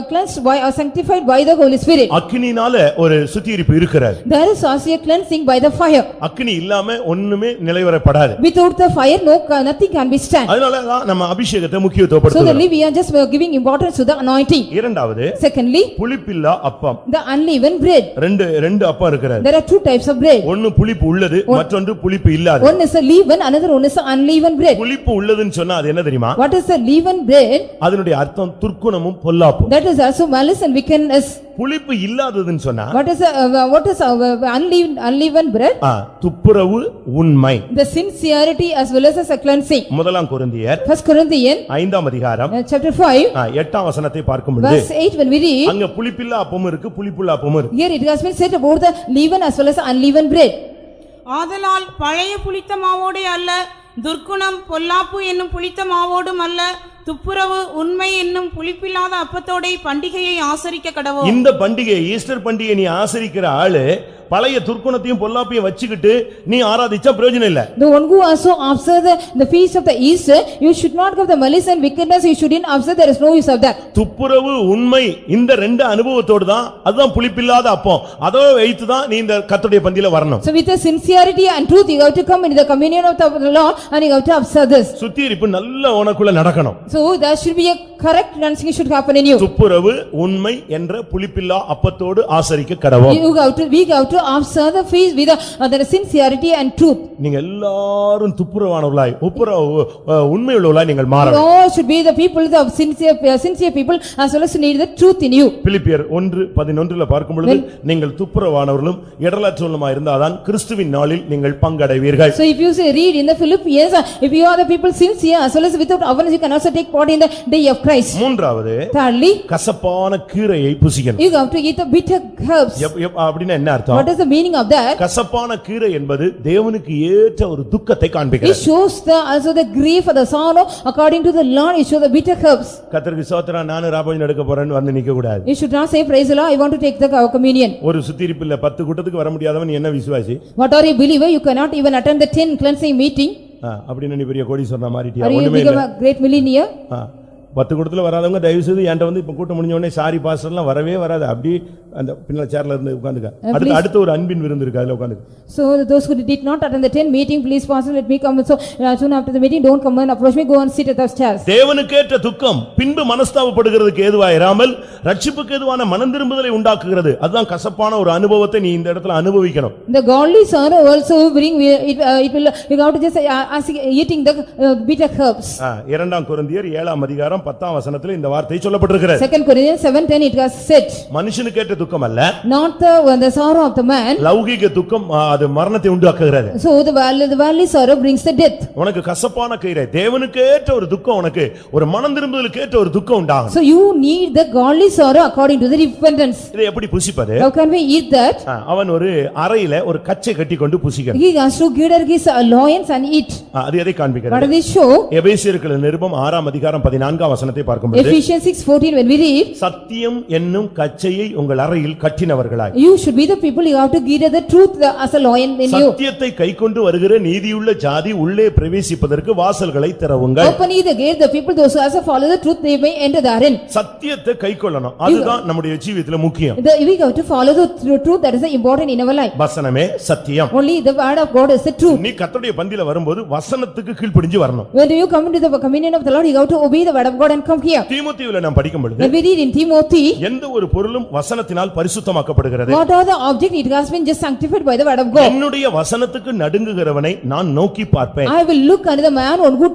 cleansed by or sanctified by the Holy Spirit.
அக்கினினால ஒரு சுத்திகரிப்பு இருக்கிறது.
There is also a cleansing by the fire.
அக்கினி இல்லாம ஒண்ணுமே நிலைவரப்படாது.
Without the fire nothing can be stand.
அதனால தான் நம்ம அபிஷேகத்தை
So
முக்கியத்துவப்படுத்துகிறோம்.
we are just giving importance to the anointing.
இரண்டாவது
Secondly,
புளிப்பில்லா அப்பம்.
the unleavened bread.
ரெண்டு அப்பம் இருக்கிறது.
There are two types of bread.
ஒன்னு புளிப்பு உள்ளது, மற்றொன்று புளிப்பு இல்லாதது.
One is a leaven, another one is a unleavened bread.
புளிப்பு உள்ளதுன்னு சொன்னா அது என்ன தெரியுமா?
What is a leavened bread?
அதனுடைய அர்த்தம் துர்க்குணமும் பொல்லாப்பும்.
That is also malice and wickedness.
புளிப்பு இல்லாததுன்னு சொன்னா
What is unleavened bread?
துப்புரவு உண்மை.
The sincerity as well as a cleansing.
முதலாம் கொரிந்தியர்
1 Corinthians
5ஆம் அதிகாரம்
chapter 5
8ஆம் வசனத்தை பார்க்கும் பொழுது
verse 8 when we read,
அங்க புளிப்பில்லா அப்பமும் இருக்கு, புளிப்புள்ள அப்பமும் இருக்கு.
here it has been said about the leaven as well as unleavened bread.
ஆதலால் பழைய புளித்த மாவோடே அல்ல, துர்க்குணம் பொல்லாப்பு என்னும் புளித்த மாவோடும் அல்ல, துப்புரவு உண்மை என்னும் புளிப்பில்லாத அப்பத்தோடே பண்டிகையை ஆசரிக்க கடவோம்.
இந்த பண்டிகை ஈஸ்டர் பண்டிகை நீ ஆசரிக்கிற ஆளு பழைய துர்க்குணத்தையும் பொல்லாப்பையும் வச்சுக்கிட்டு நீ ஆராதிச்சா பிரயோஜனம் இல்ல.
The one who also observe the feast of the Easter, you should not have the malice and wickedness, you shouldn't observe, there is no use of that.
துப்புரவு உண்மை இந்த ரெண்டு அனுபவத்தோடு தான், அதுதான் புளிப்பில்லாத அப்பம். அதோ வைத்து தான் நீ இந்த கர்த்தருடைய பந்தியில வரணும்.
So with the sincerity and truth you have to come into the communion of the Lord and you have to observe this.
சுத்திகரிப்பு நல்ல உனக்குள்ள நடக்கணும்.
So there should be a correct cleansing should happen in you.
துப்புரவு உண்மை என்ற புளிப்பில்லா அப்பத்தோடு ஆசரிக்க கடவோம்.
We have to observe the feast with the sincerity and truth.
நீங்க எல்லாரும் துப்புரவானவர்களாய் உண்மையுள்ளவர்களாய் நீங்கள் மாறணும்.
All should be the people of sincere people as well as need the truth in you.
பிலிப்பியர் 1:11 பார்க்கும் பொழுது நீங்கள் துப்புரவானவர்களும் இடரலற்றவர்களுமாய் இருந்தாதான் கிறிஸ்துவின் நாளில் நீங்கள் பங்கடைவீர்கள்.
So if you say read in the Philippians, if you are the people sincere as well as without awareness you can also take part in the day of Christ. Christ.
மூன்றாவது
Thirdly,
கசப்பான கீரையை புசிக்கணும்.
you have to eat the bitter herbs.
அப்படின்னா என்ன அர்த்தம்?
What is the meaning of that?
கசப்பான கீரை என்பது தேவனுக்கு ஏற்ற ஒரு துக்கத்தை
It
காண்பிக்கிறது.
shows also the grief or the sorrow according to the Lord. It shows the bitter herbs.
கர்த்தருக்கு ஸ்தோத்திரம், நானும் ராபோஜனம் எடுக்க போறேன்னு வந்து நிக்க கூடாது.
You should not say praise the Lord, I want to take the communion.
ஒரு சுத்திரிப்பில்ல 10 கூட்டத்துக்கு வர முடியாதவன் நீ என்ன விசுவாசி?
What are you believer? You cannot even attend the 10 cleansing meeting.
அப்படின்னு நீ பெரிய கோடீஸ்வரனா மாறிட்டியா?
Are you
ஒண்ணுமே
become
இல்ல.
a great millionaire?
10 கூட்டத்துல வராதவங்க தயவு செய்து என்கிட்ட வந்து இப்ப கூட்டம் முடிஞ்ச உடனே சாரி பாஸ்டர்லாம் வரவே வராது. அப்படி அந்த பின்னால சேர்ல இருந்து உட்கார்ந்துக்க. அடுத்து ஒரு அன்பின் விருந்து இருக்கு, அதுல உட்கார்ந்து.
So those who did not attend the 10 meeting, please pastor, let me come. So soon after the meeting, don't come and approach me, go and sit at those chairs.
தேவனுக்கேற்ற துக்கம் பின்பு மனஸ்தாபப்படுகிறதுக்கு ஏதுவாயிராமல் ரட்சிப்புக்கு ஏதுவான மனம் திரும்புதலை உண்டாக்குகிறது. அதுதான் கசப்பான ஒரு அனுபவத்தை நீ இந்த இடத்துல அனுபவிக்கணும்.
The godly sorrow also bring it will you have to just eating the bitter herbs.
2 கொரிந்தியர் 7ஆம் அதிகாரம் 10ஆம் வசனத்தில் இந்த வார்த்தை சொல்லப்பட்டிருக்கிறது.
2 Corinthians 7:10 it was said.
மனுஷனுக்கேற்ற துக்கம் அல்ல,
Not the sorrow of the man.
லௌகிக துக்கம் அது மரணத்தை உண்டாக்குகிறது.
So the worldly sorrow brings the death.
உனக்கு கசப்பான கீரை, தேவனுக்கேற்ற ஒரு துக்கம், உனக்கு ஒரு மனம் திரும்புதலுக்கு ஏற்ற ஒரு துக்கம் உண்டாகும்.
So you need the godly sorrow according to the repentance.
இதை எப்படி புசிப்பது?
How can we eat that?
அவன் ஒரு அறையில ஒரு கச்சை கட்டி கொண்டு புசிக்கிறான்.
He has to gather his loins and eat.
அது எதை
What
காண்பிக்கிறது?
does it show?
எபேசியருக்கு நிருபம் 6ஆம் அதிகாரம் 14ஆம் வசனத்தை பார்க்கும்போது
Ephesians 6:14 when we read,
சத்தியம் என்னும் கச்சையை உங்கள் அறையில் கட்டினவர்களாய்.
you should be the people, you have to gather the truth as a loin in you.
சத்தியத்தை கைக்கொண்டு வருகிற நீதியுள்ள ஜாதி உள்ளே பிரவேசிப்பதற்கு வாசல்களை திறவுங்கள்.
Open ye the gate, the people those who also follow the truth, they may enter therein.
சத்தியத்தை கைக்கொள்ளணும், அதுதான் நம்முடைய ஜீவிதத்துல முக்கியம்.
We have to follow the truth, that is important in our life.
வசனமே சத்தியம்.
Only the word of God is the truth.
நீ கர்த்தருடைய பந்தியில வரும்போது வசனத்துக்கு கீழ்ப்படிஞ்சு வரணும்.
When you come into the communion of the Lord, you have to obey the word of God and come here.
தீமோத்தேயுவில நாம் படிக்கும் பொழுது
When we read in Timothy,
எந்த ஒரு பொருளும் வசனத்தினால் பரிசுத்தமாக்கப்படுகிறது.
what are the object? It has been just sanctified by the word of God.
என்னுடைய வசனத்துக்கு நடுங்குகிறவனை நான் நோக்கி பார்ப்பேன்.
I will look unto the man who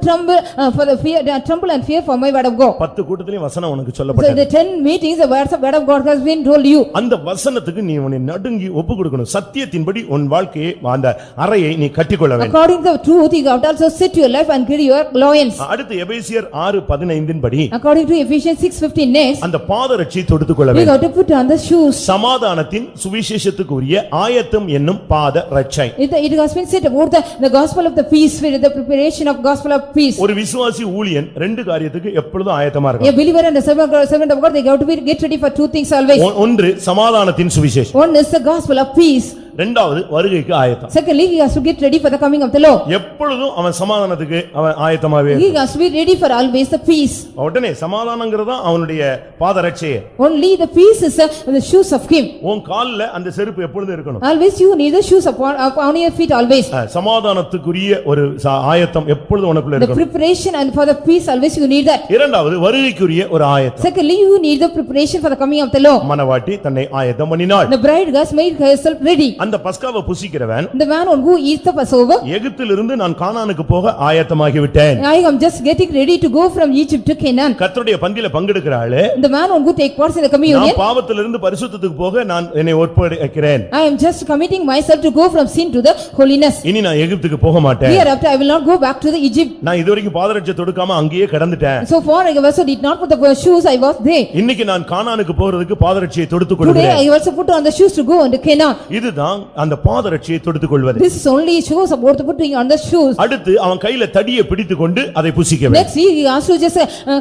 tremble and fear for my word of God.
10 கூட்டத்திலே வசனம் உனக்கு
So
சொல்லப்பட்டது.
the 10 meetings, the words of word of God has been told you.
அந்த வசனத்துக்கு நீ உன்னை நடுங்கி ஒப்பு கொடுக்கணும். சத்தியத்தின்படி உன் வாழ்க்கையை அந்த அறையை நீ கட்டிக்கொள்ள வேண்டும்.
According to the truth, you have to also set your life and gird your loins.
அடுத்து எபேசியர் 6:15 படி
According to Ephesians 6:15 next,
அந்த பாதரட்சியை தொடுத்துக்கொள்ள
you
வேண்டும்.
have to put on the shoes.
சமாதானத்தின் சுவிசேஷத்துக்கு உரிய ஆயத்தம் என்னும் பாதரட்சை.
It has been said about the gospel of the peace, the preparation of gospel of peace.
ஒரு விசுவாசி ஊழியன் ரெண்டு காரியத்துக்கு எப்பொழுதும் ஆயத்தமா
A
இருக்கணும்.
believer and a servant of God, they have to get ready for two things always.
ஒன்று சமாதானத்தின் சுவிசேஷம்,
One is the gospel of peace.
இரண்டாவது வருகைக்கு ஆயத்தம்.
Secondly, he has to get ready for the coming of the Lord.
எப்பொழுதும் அவன் சமாதானத்துக்கு அவன் ஆயத்தமாவே
He has to be ready for always the peace.
உடனே சமாதானங்கிறது அவனுடைய பாதரட்சையே.
Only the peace is the shoes of him.
உன் கால்ல அந்த செருப்பு எப்பொழுதும் இருக்கணும்.
Always you need the shoes upon your feet always.
சமாதானத்துக்குரிய ஒரு ஆயத்தம் எப்பொழுதும் உனக்குள்ள
The
இருக்கணும்.
preparation and for the peace always you need that.
இரண்டாவது வருகைக்குரிய ஒரு ஆயத்தம்.
Secondly, you need the preparation for the coming of the Lord.
மணவாட்டி தன்னை ஆயத்தம் பண்ணினாள்.
The bride has made herself ready.
அந்த பஸ்காவை புசிக்கிறவன்
The man who eats the Passover,
எகிப்திலிருந்து நான் கானானுக்கு போக ஆயத்தமாகி விட்டேன்.
I am just getting ready to go from Egypt to Canaan.
கர்த்தருடைய பந்தியில பங்கெடுக்கிறாளே,
The man who take part in the communion,
நான் பாவத்திலிருந்து பரிசுத்தத்துக்கு போக நான் என்னை ஒப்புக்கொடுக்கிறேன்.
I am just committing myself to go from sin to the holiness.
இனி நான் எகிப்துக்கு போக மாட்டேன்.
Hereafter I will not go back to the Egypt.
நான் இதுவரைக்கும் பாதரட்சை தொடுக்காம அங்கேயே கிடந்துட்டேன்.
So far I also did not put the shoes, I was there.
இன்னைக்கு நான் கானானுக்கு போறதுக்கு பாதரட்சியை தொடுத்துக்
Today
கொள்கிறேன்.
I also put on the shoes to go into Canaan.
இதுதான் அந்த பாதரட்சியை தொடுத்துக் கொள்வது.
This is only shoes about to putting on the shoes.
அடுத்து அவன் கையில தடியை பிடித்துக்கொண்டு அதை புசிக்க வேண்டும்.
Next he has to just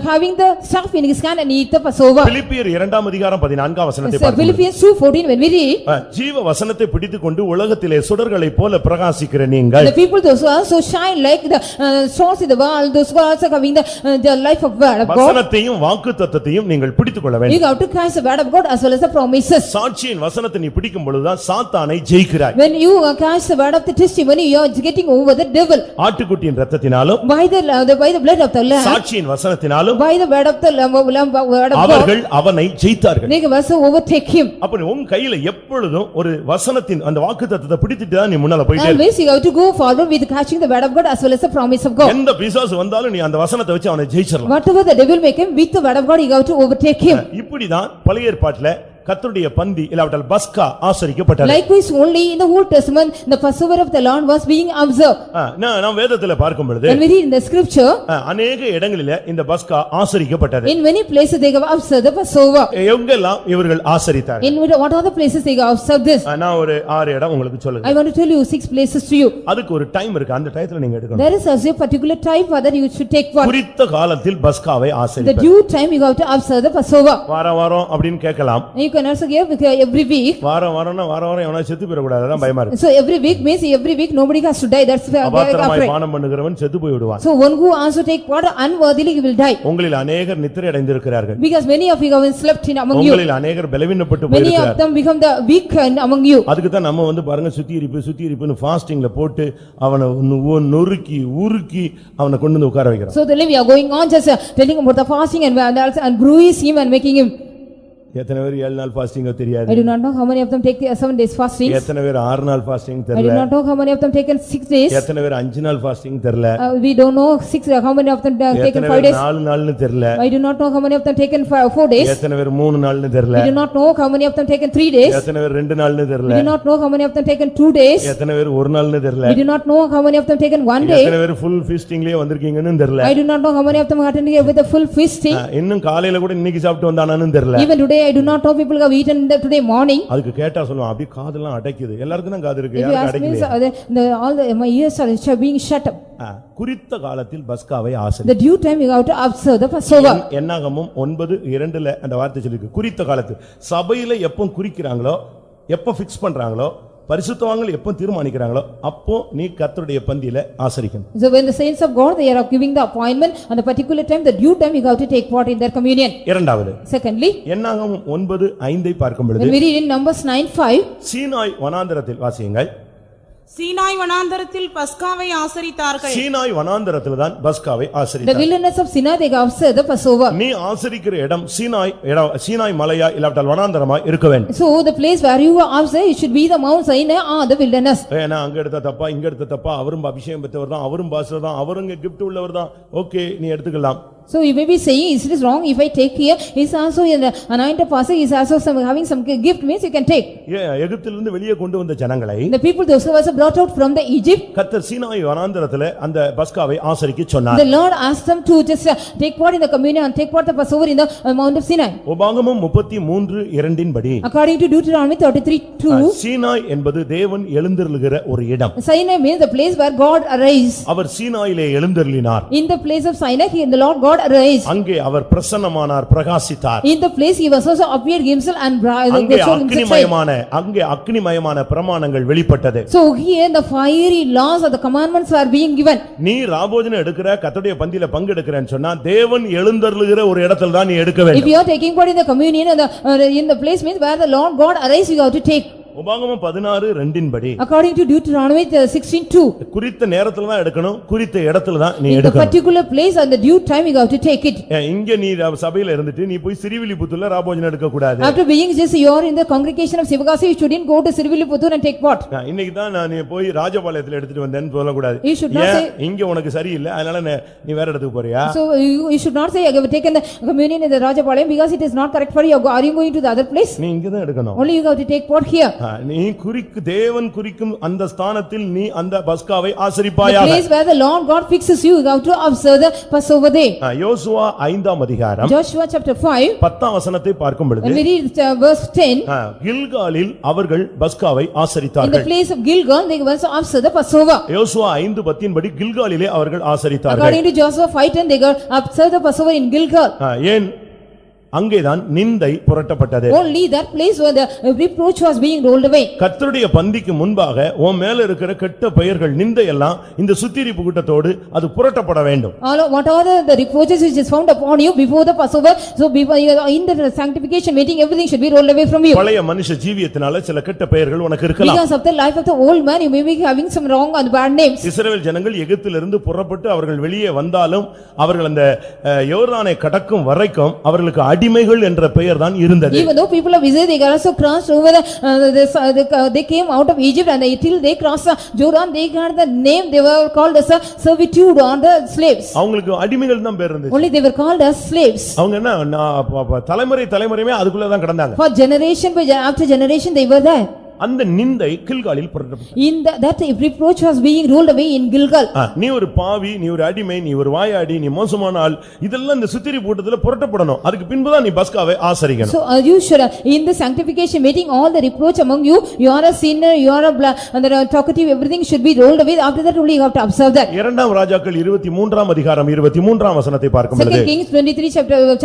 having the staff in his hand and eat the Passover.
பிலிப்பியர் 2ஆம் அதிகாரம் 14ஆம் வசனத்தை பார்க்கிறோம்.
Philippians 2:14 when we read,
ஜீவ வசனத்தை பிடித்துக்கொண்டு உலகத்திலே சுடர்களைப் போல பிரகாசிக்கிற நீங்கள்
the people those who also shine like the stars in the world, those who are also having the life of word of God.
வசனத்தையும் வாக்குத்தத்தத்தையும் நீங்கள் பிடித்துக்கொள்ள
You
வேண்டும்.
have to catch the word of God as well as the promises.
சாட்சியின் வசனத்தை நீ பிடிக்கும் பொழுதுதான் சாத்தானை ஜெயிக்கிறாய்.
When you catch the word of the testimony, you are getting over the devil.
ஆட்டுக்குட்டியின் இரத்தத்தினாலும்
By the blood of the lamb,
சாட்சியின் வசனத்தினாலும்
by the word of the lamb, word of God,
அவர்கள் அவனை ஜெயித்தார்கள்.
they can also overtake him.
அப்ப உன் கையில எப்பொழுதும் ஒரு வசனத்தின் அந்த வாக்குத்தத்தத்தை பிடித்துட்டு தான் நீ முன்னால போயிட்டே இருக்க.
Always you have to go forward with catching the word of God as well as the promise of God.
எந்த பிசாசு வந்தாலும் நீ அந்த வசனத்தை வச்சு அவனை ஜெயிச்சிரலாம்.
Whatever the devil make him, with the word of God you have to overtake him.
இப்படிதான் பழைய ஏற்பாட்டில கர்த்தருடைய பந்தி இல்லாவிட்டால் பஸ்கா ஆசரிக்கப்பட்டது.
Likewise only in the Old Testament the Passover of the Lord was being observed.
நாம் வேதத்துல பார்க்கும் பொழுது
And we read in the scripture
அநேக இடங்களிலே இந்த பஸ்கா ஆசரிக்கப்பட்டது.
in many places they have observed the Passover.
எங்கெல்லாம் இவர்கள் ஆசரித்தார்கள்?
In what are the places they have observed this?
நான் ஒரு 6 இடம் உங்களுக்கு சொல்லுங்க.
I want to tell you 6 places to you.
அதுக்கு ஒரு டைம் இருக்கு. அந்த டைத்துல நீங்க எடுக்கணும்.
There is also a particular time for that you should take part.
குறித்த காலத்தில் பஸ்காவை
The
ஆசரிப்பது.
due time you have to observe the Passover.
வாரம் அப்படினு கேட்கலாம்.
You can also give every week.
வாரம்னா வாரம் எவனா செத்து போயிட கூடாது. அதான் பயமா இருக்கு.
So every week means every week nobody has to die. That's why they are
அபாத்திரமாய்
afraid.
பானம் பண்ணுகிறவன் செத்து போய் விடுவான்.
So one who also take part unworthily he will die.
உங்களில் அநேகர் நித்திரை அடைந்திருக்கிறார்கள்.
Because many of you have slept in among you.
உங்களில் அநேகர் பலவீனப்பட்டு
Many of
போயிருக்கிறார்கள்.
them become the weak among you.
அதுக்கு தான் நம்ம பாருங்க சுத்தி இருப்புன்னு ஃபாஸ்டிங்ல போட்டு அவனை நொறுக்கி உருக்கி அவனை கொண்டு வந்து உட்கார வைக்கிறோம்.
So then we are going on just telling about the fasting and bruise him and making him.
எத்தனை பேர் 7 நாள் ஃபாஸ்டிங்கோ தெரியாது.
I do not know how many of them take 7 days fasting.
எத்தனை பேர் 6 நாள் ஃபாஸ்டிங்
I do
தெரியல.
not know how many of them taken 6 days.
எத்தனை பேர் 5 நாள் ஃபாஸ்டிங் தெரியல.
We don't know how many of them taken
எத்தனை
5
பேர்
days.
4 நாள்னு தெரியல.
I do not know how many of them taken 4 days.
எத்தனை பேர் 3 நாள்னு தெரியல.
We do not know how many of them taken 3 days.
எத்தனை பேர் 2 நாள்னு
We
தெரியல.
do not know how many of them taken 2 days.
எத்தனை பேர் 1 நாள்னு தெரியல.
We do not know how many of them taken 1 day.
எத்தனை பேர் ஃபுல் ஃபீஸ்டிங்லயே வந்திருக்கீங்கன்னு தெரியல.
I do not know how many of them are attending with a full feasting.
இன்னும் காலையில கூட இன்னைக்கு சாப்பிட்டு வந்தானான்னு தெரியல.
Even today I do not know people have eaten today morning.
அதுக்கு கேட்டா சொல்லுவான் அப்படி காதெல்லாம் அடைக்குது. எல்லாருக்கும் தான் காது இருக்கு.
If you
யாருக்கு
ask me,
Adaikala.
all my ears are being shut up.
குறித்த காலத்தில் பஸ்காவை ஆசரி.
The due time you have to observe the Passover.
என்னாகமும் 9:2 அந்த வார்த்தை சொல்லிருக்கு. குறித்த காலத்தில் சபையில எப்போ குறிக்கிறாங்களோ எப்போ ஃபிக்ஸ் பண்றாங்களோ பரிசுத்தவான்கள் எப்போ தீர்மானிக்கிறாங்களோ அப்போ நீ கர்த்தருடைய பந்தியில ஆசரிக்கணும்.
So when the saints of God they are giving the appointment on the particular time the due time you have to take part in their communion.
இரண்டாவது
Secondly,
என்னாகமும் 9:5 பார்க்கும் பொழுது
when we read in Numbers 9:5
Sinai வனாந்தரத்தில் வாசியுங்கள்.
சீனாய் வனாந்தரத்தில் பஸ்காவை ஆசரித்தார்கள்.
சீனாய் வனாந்தரத்தில் தான் பஸ்காவை
the
ஆசரித்தார்கள்.
wilderness of Sinai they observe the Passover.
நீ ஆசரிக்கிற இடம் சீனாய் மலையா இல்லாவிட்டால் வனாந்தரமா இருக்க வேண்டும்.
So the place where you are observe it should be the Mount Sinai or the wilderness.
ஏன்னா அங்க எடுத்த தப்பா இங்க எடுத்த தப்பா அவரும் அபிஷேகம் பெற்றவர் தான் அவரும் பாஸ்டர் தான் அவரும் gift உள்ளவர் தான் ஓகே நீ எடுத்துக்கலாம்.
So you may be saying it is wrong if I take here is also an anointed pastor is also having some gift means you can take.
எகிப்திலிருந்து வெளியே கொண்டு வந்த ஜனங்களை
The people those who was brought out from the Egypt
கர்த்தர் சீனாய் வனாந்தரத்திலே அந்த பஸ்காவை ஆசரிக்க சொன்னார்.
the Lord asked them to just take part in the communion and take part the Passover in the Mount of Sinai.
உபாகமம் 33:2 படி
According to Deuteronomy 33:2
Sinai என்பது தேவன் எழுந்தருளுகிற ஒரு இடம்.
Sinai means the place where God arise.
அவர் சீனாயிலே எழுந்தருளினார்.
In the place of Sinai he the Lord God arise.
அங்கே அவர் பிரசன்னமானார் பிரகாசித்தார்.
In the place he was also appeared himself and
அங்கே அக்னிமயமான பிரமாணங்கள் வெளிப்பட்டது.
So here the fiery laws or the commandments were being given.
நீ ராபோஜனம் எடுக்கிற கர்த்தருடைய பந்தியில பங்கெடுக்கிறேன்னு சொன்னா தேவன் எழுந்தருளுகிற ஒரு இடத்துல தான் நீ எடுக்க வேண்டும்.
If you are taking part in the communion in the place means where the Lord God arise you have to take.
உபாகமம் 16:2 படி
According to Deuteronomy 16:2
குறித்த நேரத்துல தான் எடுக்கணும் குறித்த இடத்துல தான் நீ
in the
எடுக்கணும்.
particular place and the due time you have to take it.
இங்க நீ சபையில இருந்துட்டு நீ போய் சிறுவில்லிபுத்தூர்ல ராபோஜனம் எடுக்க கூடாது.
After being just you are in the congregation of Sivagasi you shouldn't go to Sirviliputtur and take part.
இன்னைக்கு தான் நான் போய் ராஜபாளையத்துல எடுத்துட்டு வந்தேன்னு சொல்ல கூடாது.
You should not say
இங்க உனக்கு சரியில்லை அதனால நீ வேற இடத்துக்கு போறியா?
So you should not say I have taken the communion in the Rajapalayam because it is not correct for you. Are you going to the other place?
நீ இங்க தான் எடுக்கணும்.
Only you have to take part here.
நீ தேவன் குறிக்கும் அந்த ஸ்தானத்தில் நீ அந்த பஸ்காவை
The
ஆசரிப்பாயாக.
place where the Lord God fixes you have to observe the Passover day.
யோசுவா 5ஆம் அதிகாரம்
Joshua chapter 5
10ஆம் வசனத்தை பார்க்கும் பொழுது
when we read verse 10
கில்காலில் அவர்கள் பஸ்காவை
in the
ஆசரித்தார்கள்.
place of Gilgal they also observe the Passover.
யோசுவா 5:10 படி கில்காலிலே அவர்கள் ஆசரித்தார்கள்.
According to Joshua 5:10 they observe the Passover in Gilgal.
ஏன் அங்கேதான் நிந்தை புரட்டப்பட்டது.
Only that place where the reproach was being rolled away.
கர்த்தருடைய பந்திக்கு முன்பாக உன் மேல இருக்கிற கெட்ட பெயர்கள் நிந்தை எல்லாம் இந்த சுத்திகரிப்பு கூட்டத்தோடு அது புரட்டப்பட வேண்டும்.
All what are the reproaches which is found upon you before the Passover, so before in the sanctification meeting everything should be rolled away from you.
பழைய மனுஷ ஜீவியத்தினால சில கெட்ட பெயர்கள் உனக்கு இருக்கலாம்.
Because of the life of the old man you may be having some wrong and bad names.
இஸ்ரவேல் ஜனங்கள் எகிப்திலிருந்து புறப்பட்டு அவர்கள் வெளியே வந்தாலும் அவர்கள் அந்த யோர்தானை கடக்கும் வரைக்கும் அவர்களுக்கு அடிமைகள் என்ற பெயர் தான் இருந்தது.
Even though people of Israel, they also crossed over they came out of Egypt and till they crossed Jordan, they got the name, they were called as a servitude or the slaves.
அவங்களுக்கு அடிமைகள் தான் பேர் இருந்துச்சு.
Only they were called as slaves.
அவங்க என்ன தலைமுறையுமே அதுக்குள்ள தான் கிடந்தாங்க.
For generation by after generation they were there.
அந்த நிந்தை கில்காலில் புரட்டப்பட்டது.
In that reproach was being rolled away in Gilgal.
நீ ஒரு பாவி, நீ ஒரு அடிமை, நீ ஒரு வாயாடி, நீ மோசமான ஆள், இதெல்லாம் இந்த சுத்திரி கூட்டத்துல புரட்டப்படணும். அதுக்கு பின்பு தான் நீ பஸ்காவை ஆசரிக்கணும்.
So you should in the sanctification meeting all the reproach among you, you are a sinner, you are a and the talkative, everything should be rolled away. After that only you have to observe that.
இரண்டாம் ராஜாக்கள் 23ஆம் அதிகாரம் 23ஆம் வசனத்தை பார்க்கும் பொழுது
2 Kings 23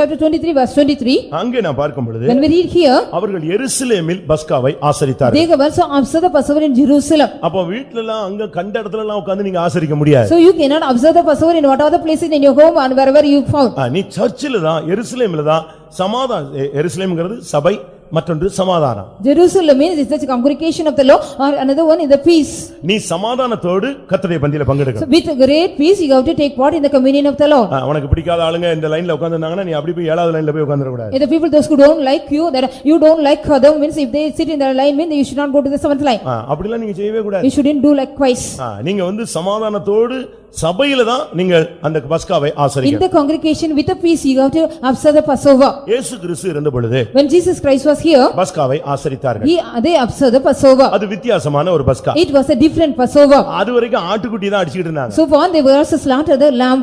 chapter 23 verse 23.
அங்கே நான் பார்க்கும் பொழுது
When we read here,
அவர்கள் எருசலேமில் பஸ்காவை ஆசரித்தார்கள்.
they also observe the Passover in Jerusalem.
அப்ப வீட்ல எல்லாம் அங்க கண்ட இடத்துல எல்லாம் உட்கார்ந்து நீங்க ஆசரிக்க முடியாது.
So you cannot observe the Passover in whatever places in your home and wherever you found.
நீ சர்ச்சில தான் எருசலேமில தான் சமாதானம். எருசலேம்ங்கிறது சபை, மற்றொன்று சமாதானம்.
Jerusalem means it's the congregation of the law, or another one is the peace.
நீ சமாதானத்தோடு கர்த்தருடைய பந்தியில பங்கெடுக்கணும்.
So with great peace you have to take part in the communion of the Lord.
உனக்கு பிடிக்காத ஆளுங்க இந்த லைன்ல உட்கார்ந்திருந்தாங்கன்னா நீ அப்படி போய் 7வது லைன்ல போய் உட்கார்ந்திர கூடாது.
If the people those who don't like you, that you don't like them, means if they sit in the line, means you should not go to the 7th line.
அப்படிலாம் நீங்க செய்யவே கூடாது.
You shouldn't do likewise.
நீங்க சமாதானத்தோடு சபையில தான் நீங்கள் அந்த பஸ்காவை ஆசரிக்கணும்.
In the congregation with the peace you have to observe the Passover.
இயேசு கிறிஸ்து இருந்த பொழுது
When Jesus Christ was here,
பஸ்காவை ஆசரித்தார்கள்.
they observed the Passover.
அது வித்தியாசமான ஒரு பஸ்கா.
It was a different Passover.
அது வரைக்கும் ஆட்டுக்குட்டி தான் அடிச்சிட்டு இருந்தாங்க.
So far they were also slaughtered the lamb.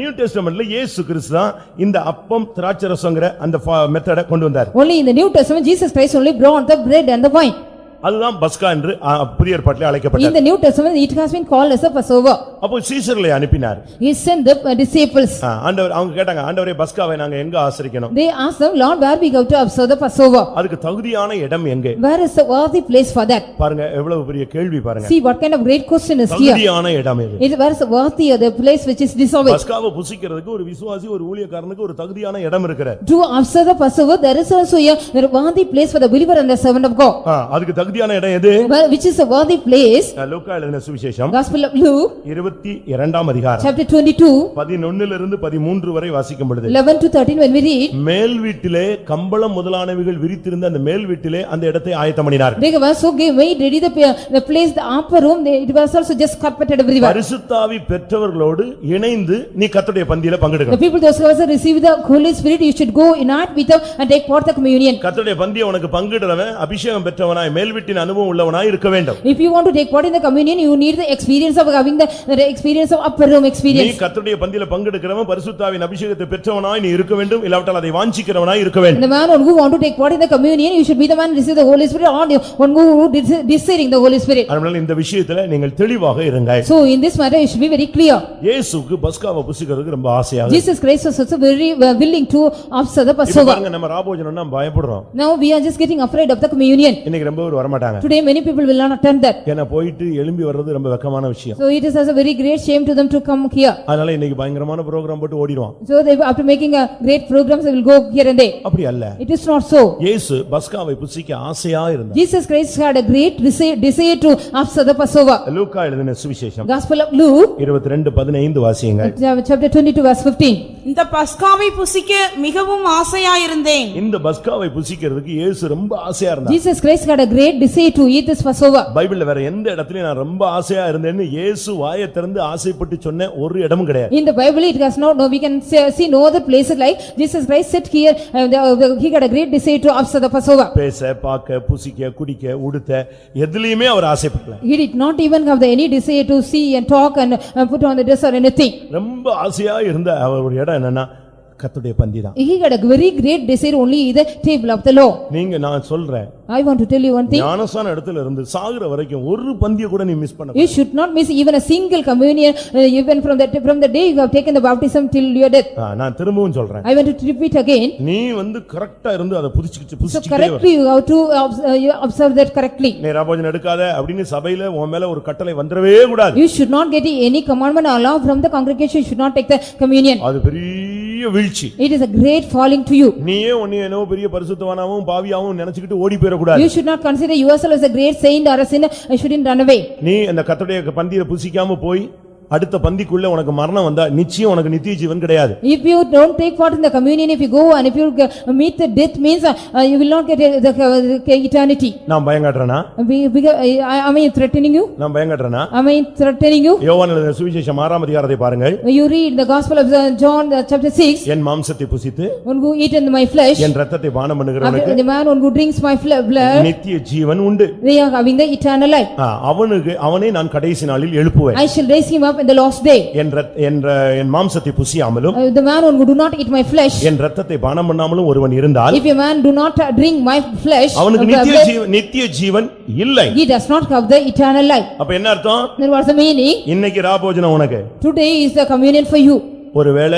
New டெஸ்டமென்ட்ல இயேசு கிறிஸ்து தான் இந்த அப்பம் திராட்சரசம்ங்கற அந்த மெத்தட கொண்டு வந்தார்.
Only in the New Testament Jesus Christ only brought the bread and the wine.
அதுதான் பஸ்கா என்று புதிய ஏற்பாட்டிலே அழைக்கப்பட்டது.
In the New Testament it has been called as a Passover.
அப்போ சீஷர்களை அனுப்பினார்.
He sent the disciples.
ஆண்டவர் அவங்க கேட்டாங்க, ஆண்டவரே பஸ்காவை நாங்க எங்க ஆசரிக்கணும்?
They asked them, Lord, where we go to observe the Passover?
அதுக்கு தகுதியான இடம் எங்கே?
Where is the worthy place for that?
பாருங்க எவ்வளவு பெரிய கேள்வி பாருங்க.
See what kind of great question is here.
தகுதியான இடம் எது?
Where is the worthy or the place which is deserving?
பஸ்காவை புசிக்கிறதுக்கு ஒரு விசுவாசி ஒரு ஊழியக்காரனுக்கு ஒரு தகுதியான இடம் இருக்குது.
To observe the Passover there is also a worthy place for the believer and the servant of God.
அதுக்கு தகுதியான இடம் எது?
Which is a worthy place?
லூக்கா எழுதின சுவிசேஷம்
Gospel of Luke
22ஆம் அதிகாரம்
chapter 22
11 லிருந்து 13 வரை வாசிக்கும் பொழுது
11 to 13 when we read,
மேல் வீட்டிலே கம்பளம் முதலானவைகள் விரித்திருந்த அந்த மேல் வீட்டிலே அந்த இடத்தை ஆயத்தம் பண்ணினார்கள்.
they were so made ready the place, the upper room, it was also just carpeted everywhere.
பரிசுத்தாவி பெற்றவர்களோடு இணைந்து நீ கர்த்தருடைய பந்தியில
The
பங்கெடுக்கணும்.
people those who have received the Holy Spirit, you should go unite with them and take part the communion.
கர்த்தருடைய பந்தியை உனக்கு பங்கெடுறவன் அபிஷேகம் பெற்றவனாய் மேல் வீட்டின் அனுபவம் உள்ளவனாய் இருக்க வேண்டும்.
If you want to take part in the communion, you need the experience of having the experience of upper room
நீ
experience.
கர்த்தருடைய பந்தியில பங்கெடுக்கிறவன் பரிசுத்தாவின் அபிஷேகத்தை பெற்றவனாய் நீ இருக்க வேண்டும், இல்லாவிட்டால் அதை வாஞ்சிக்கிறவனாய் இருக்க வேண்டும்.
The man who want to take part in the communion, you should be the man receive the Holy Spirit, or one who desiring the Holy Spirit.
அதனால இந்த விஷயத்துல நீங்கள் தெளிவாக இருங்கள்.
So in this matter you should be very clear.
இயேசுவுக்கு பஸ்காவை புசிக்கிறதுக்கு ரொம்ப ஆசையா இருக்கு.
Jesus Christ was also very willing to observe the
இப்ப
Passover.
பாருங்க நம்ம ராபோஜனம்னா பயப்படுறோம்.
Now we are just getting afraid of the communion.
இன்னைக்கு ரொம்ப பேர் வர மாட்டாங்க.
Today many people will not attend that.
ஏன்னா போயிட்டு எழும்பி வர்றது ரொம்ப வெக்கமான விஷயம்.
So it is also very great shame to them to come here.
அதனால இன்னைக்கு பயங்கரமான புரோகிராம் போட்டு ஓடிடுவான்.
So they after making a great programs they will go here and there.
அப்படி அல்ல.
It is not so.
இயேசு பஸ்காவை புசிக்க ஆசையா இருந்தார்.
Jesus Christ had a great desire to observe the Passover.
லூக்கா எழுதின சுவிசேஷம்
Gospel of Luke
22:15 வாசியுங்கள்.
chapter 22 verse 15.
இந்த பஸ்காவை புசிக்க மிகவும் ஆசையாயிருந்தேன்.
இந்த பஸ்காவை புசிக்கிறதுக்கு இயேசு ரொம்ப ஆசையா இருந்தார்.
Jesus Christ had a great desire to eat this Passover.
பைபிள்ல வேற எந்த இடத்துலயும் நான் ரொம்ப ஆசையா இருந்தேன்னு இயேசு வாயை திறந்து ஆசைப்பட்டு சொன்ன ஒரு இடமும் கிடையாது.
In the Bible it has no we can see no other places like Jesus Christ sit here and he had a great desire to observe the Passover.
பேச, பார்க்க, புசிக்க, குடிக்க, உடுத்த எதுலயுமே அவர் ஆசைப்படல.
He did not even have any desire to see and talk and put on the dress or anything.
ரொம்ப ஆசையா இருந்த அவர் ஒரு இடம் என்னன்னா கர்த்தருடைய பந்தி தான்.
He had a very great desire only the table of the law.
நீங்க நான் சொல்றேன்,
I want to tell you one thing.
ஞானஸ்நான இடத்துல இருந்து சாகுற வரைக்கும் ஒரு பந்தியை கூட நீ மிஸ் பண்ண
You should not miss even a single communion even from the day you have taken the baptism till your death.
நான் திரும்பவும் சொல்றேன்,
I want to repeat again.
நீ கரெக்ட்டா இருந்து அதை
So
புசிச்சிட்டே
correctly you have to observe that correctly.
நீ ராபோஜனம் எடுக்காத அப்படின்னு சபையில உன் மேல ஒரு கட்டளை வந்துறவே கூடாது.
You should not get any commandment or law from the congregation. You should not take the communion.
அது பெரிய வீழ்ச்சி.
It is a great falling to you.
நீயே உன்னை பெரிய பரிசுத்தவானாவும் பாவியாவும் நினைச்சிட்டு ஓடி போயிர கூடாது.
You should not consider yourself as a great saint or a sinner. You shouldn't run away.
நீ அந்த கர்த்தருடைய பந்தியை புசிக்காம போய் அடுத்த பந்திக்குள்ள உனக்கு மரணம் வந்தா நிச்சயம் உனக்கு நித்திய ஜீவன் கிடையாது.
If you don't take part in the communion, if you go and if you meet the death means you will not get the eternity.
நான் பயங்கட்றேனா?
Am I threatening you?
நான் பயங்கட்றேனா?
Am I threatening you?
யோவான் எழுதின சுவிசேஷம் 6ஆம் அதிகாரத்தை பாருங்கள்.
You read the gospel of John chapter 6.
என் மாம்சத்தை புசித்து
One who eat in my flesh,
என் இரத்தத்தை பானம் பண்ணுகிறவனுக்கு
the man who drinks my blood,
நித்திய ஜீவன் உண்டு.
they are having the eternal life.
அவனை நான் கடைசி நாளில் எழுப்புவேன்.
I shall raise him up in the last day.
என் மாம்சத்தை புசியாமலும்
The man who do not eat my flesh,
என் இரத்தத்தை பானம் பண்ணாமலும் ஒருவன் இருந்தால்
if a man do not drink my flesh,
அவனுக்கு நித்திய ஜீவன் இல்லை.
he does not have the eternal life.
அப்ப என்ன அர்த்தம்?
There was a meaning.
இன்னைக்கு ராபோஜனம் உனக்கு.
Today is the communion for you.
ஒருவேளை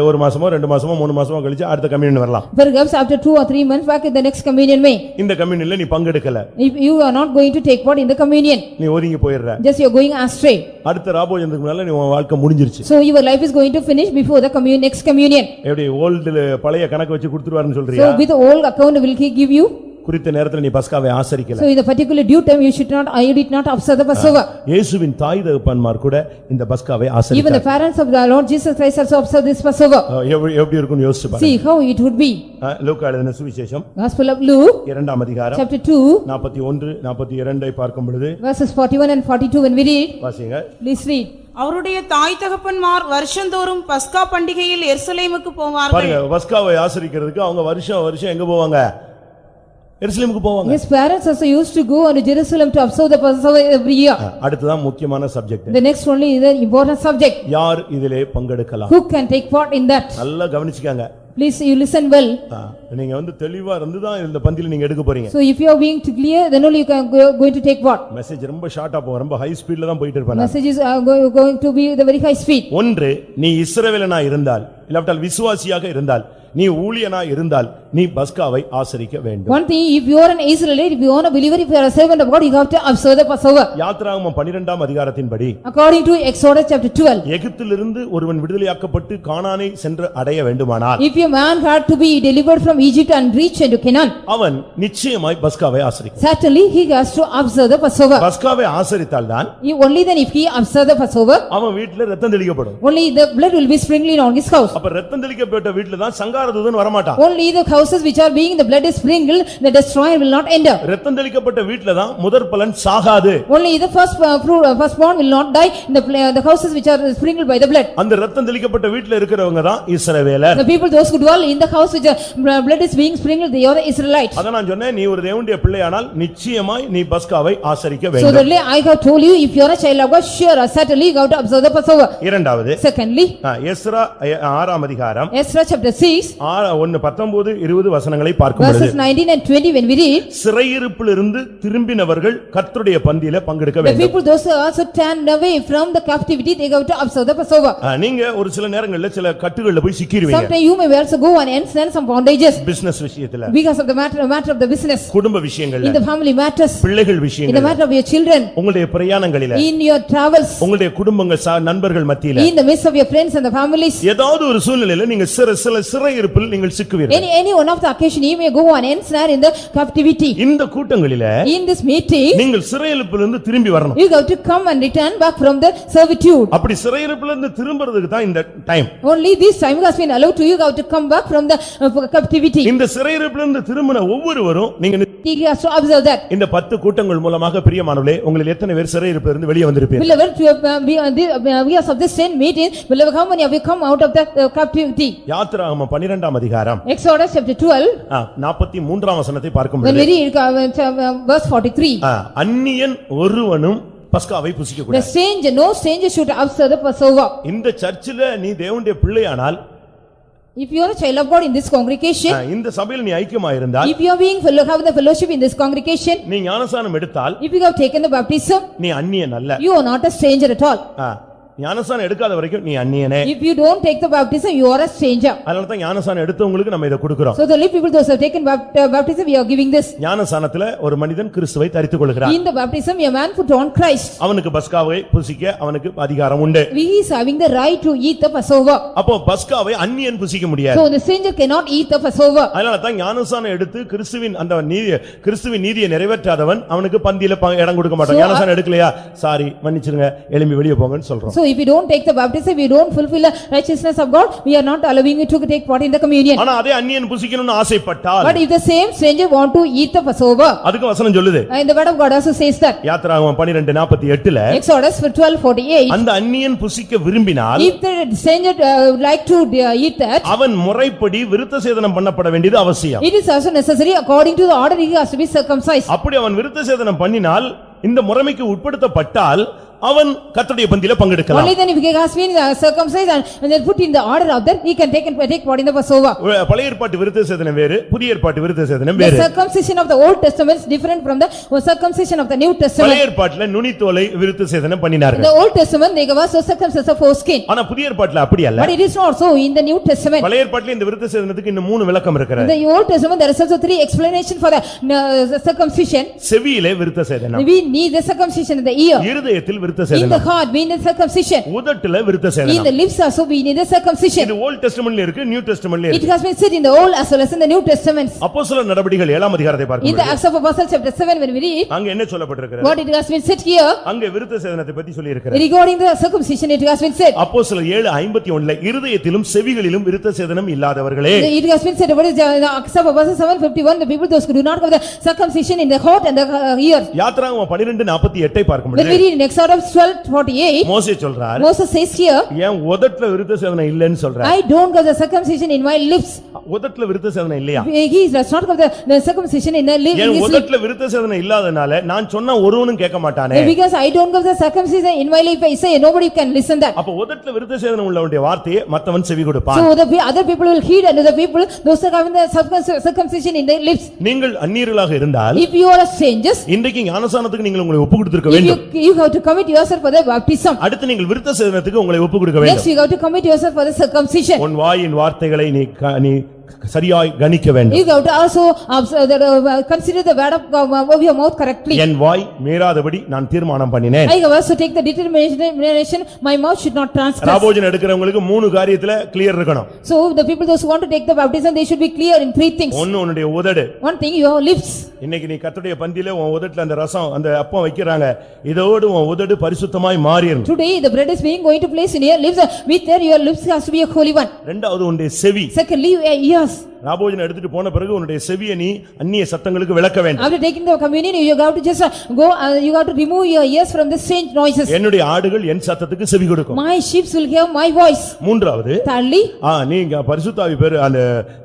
ஒரு மாசமோ 2 மாசமோ 3 மாசமோ கழிச்சு அடுத்த கம்யூனியன் வரலாம்.
Perhaps after 2 or 3 months back in the next communion may.
இந்த கம்யூனியன்ல நீ பங்கெடுக்கல.
If you are not going to take part in the communion,
நீ ஒதுங்கி போயிடுற.
just you are going astray.
அடுத்த ராபோஜனத்துக்கு முன்னால நீ உன் வாழ்க்கை முடிஞ்சிருச்சு.
So your life is going to finish before the next communion.
எப்படி ஓல்ட்ல பழைய கணக்கு வச்சு கொடுத்துருவாருன்னு சொல்றியா?
So with the old account will he give you?
குறித்த நேரத்துல நீ பஸ்காவை ஆசரிக்கல.
So in the particular due time you did not observe the Passover.
இயேசுவின் தாய் தகப்பன்மார் கூட இந்த பஸ்காவை ஆசரித்தார்கள்.
Even the parents of the Lord Jesus Christ also observed this Passover.
எப்படி இருக்கும்னு யோசிச்சு பாருங்க.
See how it would be.
லூக்கா எழுதின சுவிசேஷம்
Gospel of Luke
2ஆம் அதிகாரம்
chapter 2
41 42 ஐ பார்க்கும் பொழுது
verses 41 and 42 when we read.
வாசிங்க.
Please read.
அவருடைய தாய் தகப்பன்மார் வருஷந்தோறும் பஸ்கா பண்டிகையில் எருசலேமுக்கு போவார்கள்.
பாருங்க, பஸ்காவை ஆசரிக்கிறதுக்கு அவங்க வருஷம் எங்க போவாங்க? எருசலேமுக்கு போவாங்க.
His parents also used to go to Jerusalem to observe the Passover every year.
அடுத்ததான் முக்கியமான subject.
The next only is the important subject.
யார் இதிலே பங்கெடுக்கலாம்?
Who can take part in that?
நல்லா கவனிச்சுக்கங்க.
Please you listen well.
நீங்க தெளிவா இருந்து தான் இந்த பந்தில நீங்க எடுக்க போறீங்க.
So if you are being clear, then only you can going to take part.
Message ரொம்ப ஷார்ட்டா போகும், ரொம்ப ஹை ஸ்பீட்ல தான் போயிட்டு இருப்பாங்க.
Messages are going to be the very high speed.
ஒன்று, நீ இஸ்ரவேலனா இருந்தால் இல்லாவிட்டால் விசுவாசியாக இருந்தால் நீ ஊழியனா இருந்தால் நீ பஸ்காவை ஆசரிக்க வேண்டும்.
One thing, if you are an Israelite, if you are a believer, if you are a servant of God, you have to observe the Passover.
யாத்திராகமம் 12ஆம் அதிகாரத்தின்படி
According to Exodus chapter 12,
எகிப்திலிருந்து ஒருவன் விடுதலையாக்கப்பட்டு கானானை சென்று அடைய வேண்டுமானால்
if a man had to be delivered from Egypt and reach into Canaan,
அவன் நிச்சயமாய் பஸ்காவை ஆசரிக்க.
certainly he has to observe the Passover.
பஸ்காவை ஆசரித்தால் தான்
Only then if he observe the Passover,
அவன் வீட்ல ரத்தம் தெளிக்கப்படும்.
only the blood will be sprinkling on his house.
அப்ப ரத்தம் தெளிக்கப்பட்ட வீட்ல தான் சங்காரதூதன் வர மாட்டான்.
Only the houses which are being the blood is sprinkled, the destroyer will not enter.
ரத்தம் தெளிக்கப்பட்ட வீட்ல தான் முதற் பலன் சாகாது.
Only the firstborn will not die in the houses which are sprinkled by the blood.
அந்த ரத்தம் தெளிக்கப்பட்ட வீட்ல இருக்கிறவங்க தான் இஸ்ரவேலர்.
The people those who dwell in the house which blood is being sprinkled, they are the Israelites.
அத நான் சொன்னேன், நீ ஒரு தேவனுடைய பிள்ளையானால் நிச்சயமாய் நீ பஸ்காவை ஆசரிக்க
So
வேண்டும்.
that I have told you, if you are a child of God, sure certainly you have to observe the Passover.
இரண்டாவது,
Secondly,
எஸ்ரா 6ஆம் அதிகாரம்
Ezra chapter 6
19 வசனங்களை பார்க்கும் பொழுது
verses 19 and 20 when we read,
சிறையிருப்பிலிருந்து திரும்பினவர்கள் கர்த்தருடைய பந்தியிலே பங்கெடுக்க
the
வேண்டும்.
people those who also turned away from the captivity, they have to observe the Passover.
நீங்க ஒரு சில நேரங்கள்ல சில கட்டுகள்ல போய் சிக்கிடுவீங்க.
Sometimes you may also go and ensnare some bondages
business விஷயத்துல,
because of the matter of the business,
குடும்ப விஷயங்கள்ல,
in the family matters,
பிள்ளைகள்
in the
விஷயங்கள்ல,
matter of your children,
உங்களுடைய பிரயாணங்களில,
in your travels,
உங்களுடைய குடும்பங்கள் நண்பர்கள் மத்தியில,
in the midst of your friends and the families.
ஏதாவது ஒரு சூழ்நிலையில நீங்க சில சிறையிருப்பில் நீங்கள் சிக்குவீர்கள்.
Any one of the occasion you may go and ensnare in the captivity.
இந்த கூட்டங்களில
In this meeting,
நீங்கள் சிறையிருப்பிலிருந்து திரும்பி வரணும்.
you have to come and return back from the servitude.
அப்படி சிறையிருப்பிலிருந்து திரும்பறதுக்கு தான் இந்த time.
Only this time has been allowed to you have to come back from the captivity.
இந்த சிறையிருப்பிலிருந்து திரும்பின ஒவ்வொருவரும் நீங்க
He has to observe that.
இந்த 10 கூட்டங்கள் மூலமாக பிரியமானவர்களே, உங்களில் எத்தனை பேர் சிறையிருப்பிலிருந்து வெளியே வந்திருப்பீர்கள்?
Beloved, we are of this same meeting. Beloved, how many of you come out of the captivity?
யாத்திராகமம் 12ஆம் அதிகாரம்
Exodus chapter 12
43ஆம் வசனத்தை பார்க்கும்
when
பொழுது
we read verse 43.
அந்நியன் ஒருவனும் பஸ்காவை புசிக்க
The
கூடாது.
stranger, no stranger should observe the Passover.
இந்த சர்ச்சில நீ தேவனுடைய பிள்ளையானால்,
If you are a child of God in this congregation,
இந்த சபையில் நீ ஐக்கியமாயிருந்தால்,
if you are being have the fellowship in this congregation,
நீ ஞானஸ்நானம் எடுத்தால்,
if you have taken the baptism,
நீ அந்நியன் அல்ல.
you are not a stranger at all.
ஞானஸ்நானம் எடுக்காத வரைக்கும் நீ அந்நியனே.
If you don't take the baptism, you are a stranger.
அதனால தான் ஞானஸ்நானம் எடுத்தவங்களுக்கு நம்ம இத கொடுக்கிறோம்.
So the only people those who have taken baptism, we are giving this.
ஞானஸ்நானத்துல ஒரு மனிதன் கிறிஸ்துவை தரித்துக் கொள்கிறான்.
In the baptism, a man put on Christ.
அவனுக்கு பஸ்காவை புசிக்க அவனுக்கு அதிகாரம் உண்டு.
He is having the right to eat the Passover.
அப்போ பஸ்காவை அந்நியன் புசிக்க முடியாது.
So the stranger cannot eat the Passover.
அதனால தான் ஞானஸ்நானம் எடுத்து கிறிஸ்துவின் நீதியை நிறைவேற்றாதவன் அவனுக்கு பந்தியில இடம் கொடுக்க மாட்டான். ஞானஸ்நானம் எடுக்கலையா, சாரி மன்னிச்சிருங்க, எழும்பி வெளியே போங்கன்னு சொல்றோம்.
So if we don't take the baptism, we don't fulfill the righteousness of God, we are not allowing you to take part in the communion.
ஆனா அதே அந்நியன் புசிக்கணும்னு ஆசைப்பட்டால்
But if the same stranger want to eat the Passover,
அதுக்கு வசனம் சொல்லுது.
and the word of God also says that.
யாத்திராகமம் 12:48ல
Exodus 12:48.
அந்த அந்நியன் புசிக்க விரும்பினால்
If the stranger would like to eat that,
அவன் முறைப்படி விருத்தசேதனம் பண்ணப்பட வேண்டியது அவசியம்.
it is also necessary according to the order he has to be circumcised.
அப்படி அவன் விருத்தசேதனம் பண்ணினால் இந்த முறைமைக்கு உட்படுத்தப்பட்டால் அவன் கர்த்தருடைய பந்தியில பங்கெடுக்கலாம்.
Only then if he has been circumcised and then put in the order of that, he can take part in the Passover.
பழைய ஏற்பாட்டு விருத்தசேதனம் வேறு, புதிய ஏற்பாட்டு விருத்தசேதனம்
The
வேறு.
circumcision of the Old Testament is different from the circumcision of the New Testament.
பழைய ஏற்பாட்டுல நுனித்தோலை விருத்தசேதனம்
In
பண்ணினார்கள்.
the Old Testament they gave us the circumcision of foreskin.
ஆனா புதிய ஏற்பாட்டுல அப்படி அல்ல.
But it is not so in the New Testament.
பழைய ஏற்பாட்டுல இந்த விருத்தசேதனத்துக்கு இன்னும் 3 விளக்கம்
In
இருக்கிறது.
the Old Testament there is also 3 explanation for the circumcision.
செவியிலே விருத்தசேதனம்,
We need the circumcision in the ear.
இருதயத்தில்
In the
விருத்தசேதனம்,
heart we need circumcision.
உதட்டுல
In
விருத்தசேதனம்.
the lips also we need the circumcision.
இது volt டெஸ்டமென்ட்ல இருக்கு, new டெஸ்டமென்ட்ல
It
இருக்கு.
has been said in the Old as well as in the New Testaments.
அப்போஸ்தலர் நடபடிகள் 7ஆம் அதிகாரத்தை
In the
பார்க்கும்போது
Acts of Apostles chapter 7 when we read
அங்க என்ன சொல்லப்பட்டிருக்கிறது?
what it has been said here
அங்க விருத்தசேதனத்தை பத்தி சொல்லி இருக்கிறது.
regarding the circumcision, it has been said.
அப்போஸ்தலர் 7:51ல இருதயத்திலும் செவிகளிலும் விருத்தசேதனம் இல்லாதவர்களே.
It has been said about the Acts of Apostles 7:51, the people those who do not have the circumcision in the heart and the ears.
யாத்திராகமம் 12:48
When
பார்க்கும்போது
we read in Exodus 12:48,
மோசே சொல்றார்,
Moses says here,
ஏன் உதட்டுல விருத்தசேதனம் இல்லைன்னு சொல்றார்.
I don't have the circumcision in my lips.
உதட்டுல விருத்தசேதனம் இல்லையா?
He does not have the circumcision in the lips.
ஏன் உதட்டுல விருத்தசேதனம் இல்லாதனால நான் சொன்னா ஒருவனும் கேட்க மாட்டானே.
Because I don't have the circumcision in my lips, I say nobody can listen that.
அப்ப உதட்டுல விருத்தசேதனம் உள்ளவனுடைய வார்த்தையை மத்தவன் செவி கொடுப்பான்.
So the other people will heed and the people those who have the circumcision in their lips.
நீங்கள் அந்நியர்களாக இருந்தால்
If you are a strangers,
இன்றைக்கு ஞானசானத்துக்கு நீங்கள் உங்களை ஒப்பு கொடுத்திருக்க
if
வேண்டும்.
you have to commit yourself for the baptism.
அடுத்து நீங்கள் விருத்தசேதனத்துக்கு உங்களை ஒப்பு கொடுக்க
Next
வேண்டும்.
you have to commit yourself for the circumcision.
உன் வாயின் வார்த்தைகளை நீ சரியாய் கணிக்க வேண்டும்.
You have to also observe consider the word of your mouth correctly.
என் வாய் மீறாதபடி நான் தீர்மானம் பண்ணினேன்.
I have also take the determination my mouth should not transgress.
ராபோஜனம் எடுக்கிறவங்களுக்கு 3 காரியத்துல கிளியர் இருக்கணும்.
So the people those who want to take the baptism, they should be clear in 3 things.
ஒன்னு உன்னுடைய உதடு.
One thing, your lips.
இன்னைக்கு நீ கர்த்தருடைய பந்தியில உன் உதட்டுல அந்த ரசம் அந்த அப்பம் வைக்கறாங்க, இதோடு உன் உதடு பரிசுத்தமாய் மாறிரும்.
Today the bread is being going to place in your lips, with there your lips has to be a holy one.
இரண்டாவது உன்னுடைய செவி.
Secondly, your ears.
ராபோஜனம் எடுத்துட்டு போன பிறகு உன்னுடைய செவியை நீ அந்நிய சத்தங்களுக்கு விலக்க வேண்டும்.
After taking the communion, you have to just go, you have to remove your ears from the strange noises.
என்னுடைய ஆடுகள் என் சத்தத்துக்கு செவி கொடுக்கும்.
My sheep will hear my voice.
மூன்றாவது,
Thirdly,
நீங்க பரிசுத்தாவி பேர் அந்த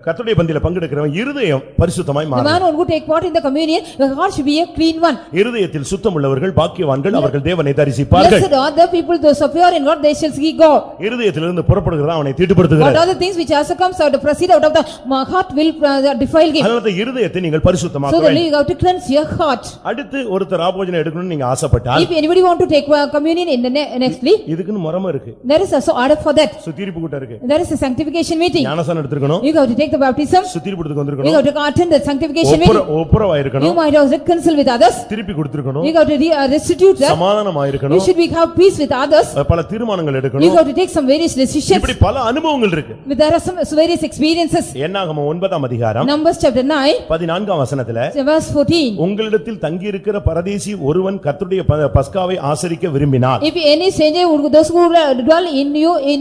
கர்த்தருடைய பந்தியில பங்கெடுக்கிறவன் இருதயம் பரிசுத்தமாய்
the man
மாறும்.
who take part in the communion, your heart should be a clean one.
இருதயத்தில் சுத்தம் உள்ளவர்கள் பாக்கியவான்கள், அவர்கள் தேவனை தரிசிப்பார்கள்.
Blessed are the people those who pure in God, they shall see God.
இருதயத்திலிருந்து புறப்படுகிறது அவனை தீட்டுப்படுத்துகிறது.
What are the things which also comes out to proceed out of the heart will defile him.
அதனால இருதயத்தை நீங்கள் பரிசுத்தமாக்க
So then
வேண்டும்.
you have to cleanse your heart.
அடுத்து ஒருத்தர் ராபோஜனம் எடுக்கணும்னு நீங்க ஆசைப்பட்டால்,
If anybody want to take communion in the nextly,
இதுக்குன்னு முறைமை இருக்கு.
there is also order for that.
சுத்திரிப்பு கூட்டம் இருக்கு.
There is a sanctification meeting.
ஞானஸ்நானம் எடுத்துக்கணும்.
You have to take the baptism.
சுத்திரிப்புக்கு
You
வந்திருக்கணும்.
have to attend the sanctification meeting.
ஒப்புரவா
You
இருக்கணும்.
might also reconcile with others.
திருப்பி கொடுத்திருக்கணும்.
You have to restitute that.
சமாதானமா
You
இருக்கணும்.
should have peace with others.
பல தீர்மானங்கள்
You
எடுக்கணும்.
have to take some various decisions.
இப்படி பல அனுபவங்கள் இருக்கு.
There are some various experiences.
என்னாகமம் 9ஆம் அதிகாரம்
Numbers chapter 9,
14ஆம் வசனத்துல,
verse 14.
உங்களிடத்தில் தங்கி இருக்கிற பரதேசி ஒருவன் கர்த்தருடைய பஸ்காவை ஆசரிக்க விரும்பினார்,
If any stranger, those who dwell in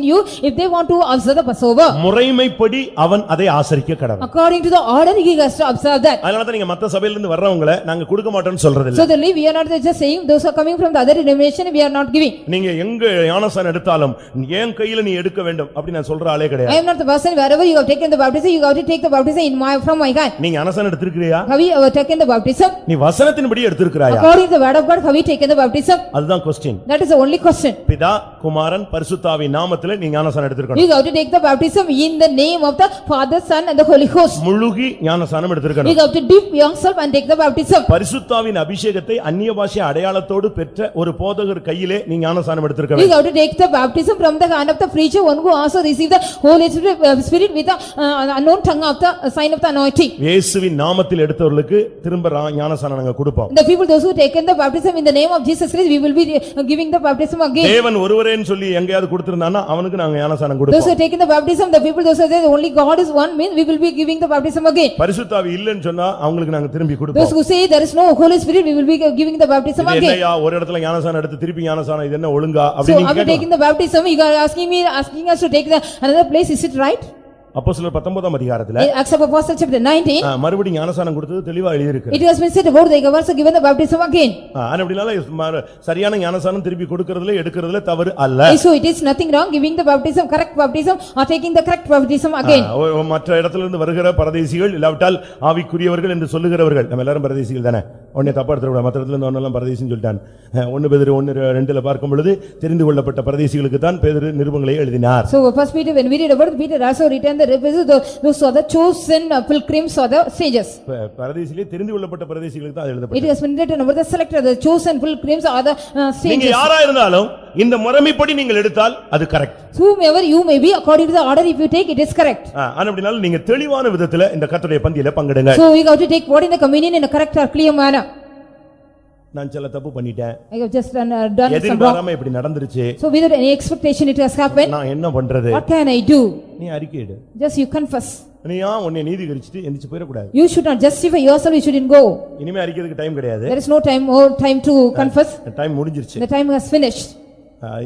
you, if they want to observe the Passover,
முறைமைப்படி அவன் அதை ஆசரிக்க கடவன்.
according to the order, he has to observe that.
அதனால தான் நீங்க மத்த சபையில இருந்து வர்றவங்கள நாங்க கொடுக்க மாட்டோம்னு சொல்றது இல்ல.
So then we are not just saying those who are coming from the other denomination, we are not giving.
நீங்க எங்க ஞானஸ்நானம் எடுத்தாலும் என் கையில நீ எடுக்க வேண்டும் அப்படி நான் சொல்ற ஆளே
I
கிடையாது.
am not the person, wherever you have taken the baptism, you have to take the baptism from my hand.
நீ ஞானஸ்நானம் எடுத்திருக்கிறியா?
Have you ever taken the baptism?
நீ வசனத்தின்படி எடுத்திருக்கிறாயா?
According to the word of God, have you taken the baptism?
அதுதான் question.
That is the only question.
பிதா குமாரன் பரிசுத்தாவின் நாமத்திலே நீ ஞானஸ்நானம் எடுத்திருக்கணும்.
You have to take the baptism in the name of the Father, Son and the Holy Ghost.
முழுகி ஞானஸ்நானம்
You
எடுத்திருக்கணும்.
have to dip yourself and take the baptism.
பரிசுத்தாவின் அபிஷேகத்தை அந்நிய பாஷை அடையாளத்தோடு பெற்ற ஒரு போதகர் கையிலே நீ ஞானஸ்நானம் எடுத்திருக்க
You
வேண்டும்.
have to take the baptism from the hand of the preacher, one who also received the Holy Spirit with the unknown tongue of the sign of the anointing.
இயேசுவின் நாமத்தில் எடுத்தவர்களுக்கு திரும்ப ஞானஸ்நானம் நாங்க கொடுப்போம்.
The people those who taken the baptism in the name of Jesus Christ, we will be giving the baptism again.
தேவன் ஒருவரேன்னு சொல்லி எங்கயாவது கொடுத்திருந்தானா அவனுக்கு நாங்க ஞானஸ்நானம்
Those
கொடுப்போம்.
who taken the baptism, the people those who say only God is one, means we will be giving the baptism again.
பரிசுத்த ஆவி இல்லன்னு சொன்னா அவங்களுக்கு நாங்க திரும்பி
Those
கொடுப்போம்.
who say there is no Holy Spirit, we will be giving the baptism
இது
again.
என்னையா ஒரு இடத்துல ஞானஸ்நானம் எடுத்து திருப்பி ஞானஸ்நானம் இது என்ன ஒழுங்கா
So
அப்படி நீங்க
after
கேட்கலாம்.
taking the baptism, you are asking us to take the another place, is it right?
அப்போஸ்தலர் 19 அதிகாரத்துல
In Acts of Apostles chapter 19,
மறுபடியும் ஞானஸ்நானம் கொடுத்தது தெளிவா எழுதி இருக்கு.
it has been said about they have also given the baptism again.
அப்படினால சரியான ஞானஸ்நானம் திருப்பி கொடுக்கிறதுல எடுக்கிறதுல தவறு அல்ல.
So it is nothing wrong giving the baptism, correct baptism, or taking the correct baptism again.
மற்ற இடத்துல இருந்து வருகிற பரதேசிகள் இல்லாவிட்டால் ஆவிக்குரியவர்கள் என்று சொல்லுகிறவர்கள் நம்ம எல்லாரும் பரதேசிகள் தானே. உடனே தப்பா எடுத்துக்கூடாது. மற்ற இடத்துல இருந்து ஒன்னெல்லாம் பரதேசின்னு சொல்லிட்டான். 1 பேதுரு 1:2 பார்க்கும் பொழுது தெரிந்து கொள்ளப்பட்ட பரதேசிகளுக்கு தான் பேதுரு நிருபங்களை எழுதினார்.
So first Peter, when we read about Peter also written the those are the chosen pilgrims or the sages.
பரதேசிகளே தெரிந்து கொள்ளப்பட்ட பரதேசிகளுக்கு தான் எழுதப்பட்டது.
It has been written about the selected, the chosen pilgrims or the sages.
நீங்க யாரா இருந்தாலும் இந்த முறைமைப்படி நீங்கள் எடுத்தால் அது correct.
Whomever you may be, according to the order if you take, it is correct.
அப்படினால நீங்க தெளிவான விதத்துல இந்த கர்த்தருடைய பந்தியில பங்கெடுங்க.
So we have to take what in the communion in a correct or clear manner.
நான் சில தப்பு பண்ணிட்டேன்.
I have just done some wrong.
எதிர்பாராம இப்படி நடந்துருச்சு.
So without any expectation it has happened.
நான் என்ன பண்றது?
What can I do?
நீ அறிக்கையிடு.
Just you confess.
நீயா உன்னை நீதிகரிச்சிட்டு எந்திச்சு போயிர கூடாது.
You should not justify yourself, you shouldn't go.
இனிமே அறிக்கைக்கு டைம் கிடையாது.
There is no more time to confess.
Time முடிஞ்சிருச்சு.
The time has finished.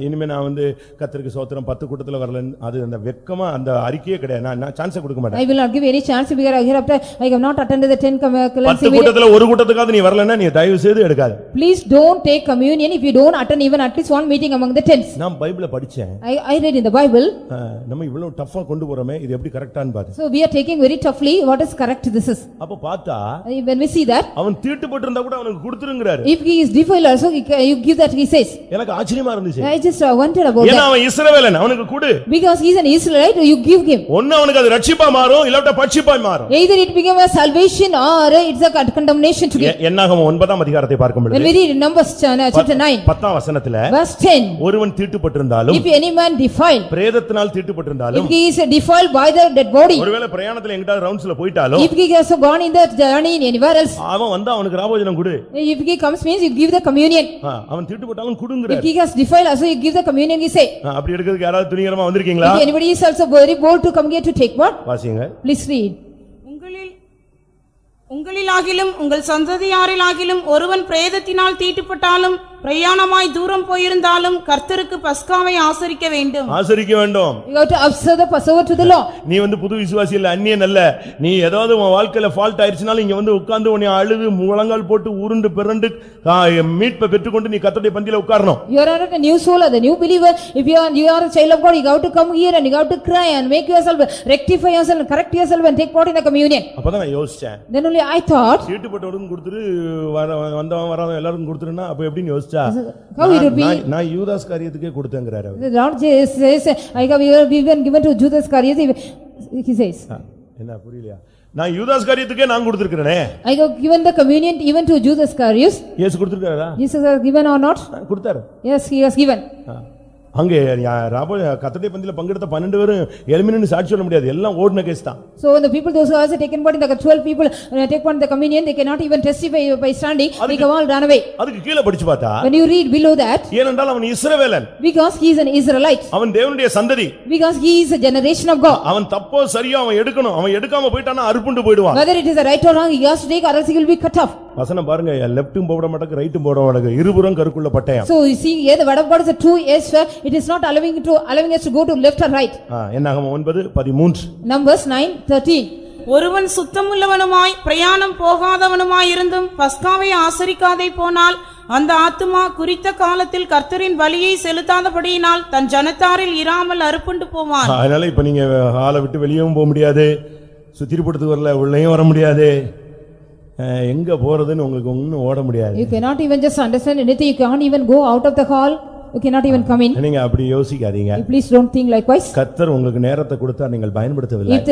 இனிமே நான் கர்த்தருக்கு ஸ்தோத்திரம் 10 கூட்டத்துல வரல அது அந்த வெக்கமா அந்த அறிக்கையே கிடையாது. நான் சான்ஸ் கொடுக்க மாட்டேன்.
I will not give any chance because hereafter I have not attended the 10
10 கூட்டத்துல ஒரு கூட்டத்துக்காவது நீ வரலன்னா நீ தயவு செய்து எடுக்காத.
Please don't take communion if you don't attend even at least one meeting among the 10s.
நான் பைபிளை படிச்சேன்.
I read in the Bible.
நம்ம இவ்வளவு டஃபா கொண்டு போறோமே இது எப்படி கரெக்ட்டான்னு பாரு.
So we are taking very toughly what is correct this is.
அப்ப பார்த்தா
when we see that
அவன் தீட்டுப்பட்டு இருந்தா கூட அவனுக்கு கொடுத்துருங்கறாரு.
if he is defiled also you give that he says.
எனக்கு ஆச்சரியமா இருந்துச்சு.
I just wondered about that.
ஏன்னா அவன் இஸ்ரவேலன் அவனுக்கு கொடு.
Because he is an Israelite you give him.
ஒண்ணு அவனுக்கு அது ரட்சிப்பா மாறும் இல்லட்ட பட்சிப்பா மாறும்.
Either it become a salvation or it's a condemnation to him.
என்னாகமம் 9ஆம் அதிகாரத்தை பார்க்கும் பொழுது
when we read in Numbers chapter 9
10ஆம் வசனத்துல
verse 10
ஒருவன் தீட்டுப்பட்டிருந்தாலும்
if any man defiled
பிரேதத்தினால் தீட்டுப்பட்டிருந்தாலும்
if he is defiled by the dead body
ஒருவேளை பிரயாணத்துல எங்கடா ரவுண்ட்ஸ்ல போய்ட்டாலும்
if he has gone in the journey in anywhere else
அவன் வந்தா அவனுக்கு ராபோஜனம் கொடு.
if he comes means you give the communion.
அவன் தீட்டுப்பட்டாலும் கொடுங்கற.
if he has defiled also you give the communion he say.
அப்படி எடுக்கிறதுக்கு யாராவது துணிகரமா வந்திருக்கீங்களா?
if anybody is also very bold to come here to take what?
வாசிங்க.
Please read.
உங்களிலாகிலும் உங்கள் சந்ததியாரிலாகிலும் ஒருவன் பிரேதத்தினால் தீட்டுப்பட்டாலும் பிரயாணமாய் தூரம் போயிருந்தாலும் கர்த்தருக்கு பஸ்காவை ஆசரிக்க வேண்டும்.
ஆசரிக்க வேண்டும்.
You have to observe the Passover to the law.
நீ புது விசுவாசி இல்ல அந்நியன் அல்ல. நீ ஏதாவது உன் வாழ்க்கையில ஃபால்ட் ஆயிருச்சுனாலும் இங்க உட்கார்ந்து உன்னை அழுது முழங்கால் போட்டு உருண்டு பிறண்டு மீட்பை பெற்றுக்கொண்டு நீ கர்த்தருடைய பந்தியில உட்காரணும்.
You are not a new soul or the new believer. If you are a child of God, you have to come here and you have to cry and make yourself rectify yourself and correct yourself and take part in the communion.
அப்பதான் நான் யோசிச்சேன்.
Then only I thought
தீட்டுப்பட்டவனுக்கு கொடுத்துரு வந்தவன் வராதவன் எல்லாருக்கும் கொடுத்துருன்னா அப்ப எப்படின்னு யோசிச்சா
how it would be.
நான் யூதாஸ் காரியத்துக்கே கொடுத்தேங்கறாரு.
The Lord says I have even given to Judas Iscariot he says.
என்ன புரியலையா? நான் யூதாஸ் காரியத்துக்கே நான் கொடுத்திருக்கேனே.
I have given the communion even to Judas Iscariot.
இயேசு கொடுத்திருக்காரா?
Jesus has given or not?
கொடுத்தாரு.
Yes, he has given.
அங்கே கர்த்தருடைய பந்தியில பங்கெடுத்த 12 பேரும் எலிமினேட் சாட்சி சொல்ல முடியாது. எல்லாம் ஓடுன கேஸ் தான்.
So when the people those who have taken part in the 12 people take part in the communion they cannot even testify by standing, they have all run away.
அதுக்கு கீழ படிச்சு பார்த்தா
when you read below that
ஏனென்றால் அவன் இஸ்ரவேலன்.
because he is an Israelite.
அவன் தேவனுடைய சந்ததி.
because he is a generation of God.
அவன் தப்போ சரியா அவன் எடுக்கணும். அவன் எடுக்காம போய்ட்டானா அறுப்புண்டு போய்டுவான்.
whether it is a right or wrong he has to take or else he will be cut off.
வசனம் பாருங்க லெஃப்ட்டும் போட மாட்டேங்க ரைட்டும் போட மாட்டேங்க இருபுறம் கருக்குள்ள பட்டயம்.
so you see here the word of God is a true edge, it is not allowing us to go to left or right.
என்னாகமம் 9:13
Numbers 9:13
ஒருவன் சுத்தமுள்ளவனுமாய் பிரயாணம் போகாதவனுமாய் இருந்தும் பஸ்காவை ஆசரிக்காதே போனால் அந்த ஆத்துமா குறித்த காலத்தில் கர்த்தரின் பலியை செலுத்தாதபடியினால் தன் ஜனத்தாரில் இராமல் அறுப்புண்டு போவான்.
அதனால இப்ப நீங்க ஹாலை விட்டு வெளியவும் போக முடியாது, சுத்திரிப்படுத்து வரல உள்ளேயும் வர முடியாது, எங்க போறதுன்னு உங்களுக்கு ஒண்ணும் ஓட முடியாது.
you cannot even just understand anything, you can't even go out of the hall. you cannot even come in.
நீங்க அப்படி யோசிக்காதீங்க.
You please don't think likewise.
கர்த்தர் உங்களுக்கு நேரத்தை கொடுத்தா நீங்கள் பயன்படுத்தவில்லை.
If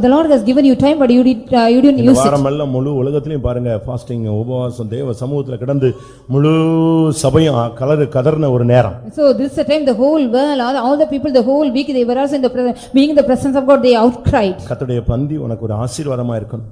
the Lord has given you time but you didn't use it.
வாரமெல்லாம் முழு உலகத்திலயும் பாருங்க ஃபாஸ்டிங் உபவாசம் தேவ சமூகத்துல கிடந்து முழு சபையும் கதர்ன ஒரு நேரம்.
So this is the time the whole world, all the people, the whole week they were also being in the presence of God, they outcried.
கர்த்தருடைய பந்தி உனக்கு ஒரு ஆசீர்வாதமா இருக்கணும்.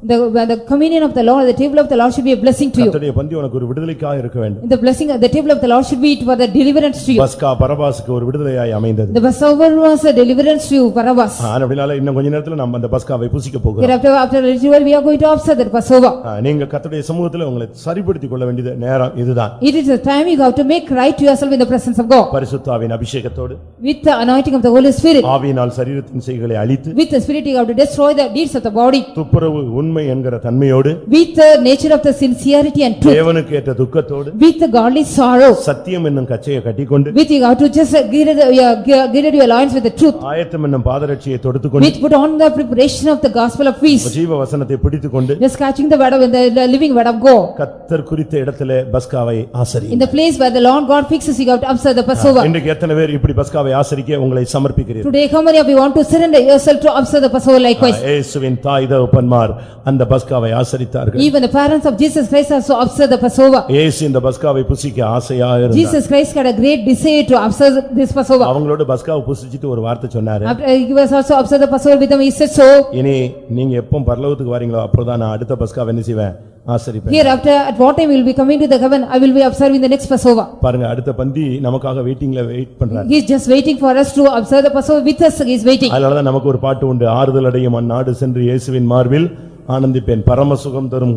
The communion of the Lord, the table of the Lord should be a blessing to you.
கர்த்தருடைய பந்தி உனக்கு ஒரு விடுதலைக்காக இருக்க வேண்டும்.
The blessing, the table of the Lord should be for the deliverance to you.
பஸ்கா பரபாசுக்கு ஒரு விடுதலையாய் அமைந்தது.
The Passover was a deliverance to Barabbas.
அப்படினால இன்னும் கொஞ்ச நேரத்துல நம்ம அந்த பஸ்காவை புசிக்க போகிறோம்.
After a little while we are going to observe that Passover.
நீங்க கர்த்தருடைய சமூகத்துல உங்களை சரிப்படுத்திக் கொள்ள வேண்டிய நேரம் இதுதான்.
It is the time you have to make right to yourself in the presence of God.
பரிசுத்த ஆவியின் அபிஷேகத்தோடு,
with the anointing of the Holy Spirit,
ஆவியினால் சரீரத்தின் செய்கைகளை அழித்து,
with the Spirit you have to destroy the deeds of the body,
துப்புரவு உண்மை என்கிற தன்மையோடு,
with the nature of the sincerity and truth,
தேவனுக்கு ஏற்ற துக்கத்தோடு,
with the godly sorrow,
சத்தியம் என்னும் கச்சையை கட்டிக்கொண்டு,
with you have to just gird your loins with the truth,
ஆயத்தம் என்னும் பாதரட்சியை தொடுத்துக்கொண்டு,
with put on the preparation of the gospel of peace,
ஜீவ வசனத்தை பிடித்துக்கொண்டு,
just catching the word of the living word of God.
கர்த்தர் குறித்த இடத்திலே பஸ்காவை ஆசரி.
In the place where the Lord God fixes, you have to observe the Passover.
இன்றைக்கு எத்தனை பேர் இப்படி பஸ்காவை ஆசரிக்க உங்களை சமர்ப்பிக்கிறீர்கள்?
Today how many of you want to surrender yourself to observe the Passover likewise?
இயேசுவின் தாய் தகப்பன்மார் அந்த பஸ்காவை ஆசரித்தார்கள்.
Even the parents of Jesus Christ also observe the Passover.
இயேசு இந்த பஸ்காவை புசிக்க ஆசையா இருந்தார்.
Jesus Christ had a great desire to observe this Passover.
அவங்களோட பஸ்காவை புசிச்சிட்டு ஒரு வார்த்தை சொன்னாரு.
After he was also observe the Passover with them, he said so.
இனி நீங்க எப்போ பரலோகத்துக்கு வரீங்களோ அப்பதான் நான் அடுத்த பஸ்காவை என்ன செய்வேன்? ஆசரிப்பேன்.
Hereafter at what time we will be coming to the heaven, I will be observing the next Passover.
பாருங்க அடுத்த பந்தி நமக்காக வெயிட்டிங்ல வெயிட் பண்றாரு.
He is just waiting for us to observe the Passover with us. He is waiting.
அதனால தான் நமக்கு ஒரு பாட்டு உண்டு. ஆறுதல் அடையும் அந்நாடு சென்று இயேசுவின் மார்பில் ஆனந்திப்பேன், பரமசுகம் தரும்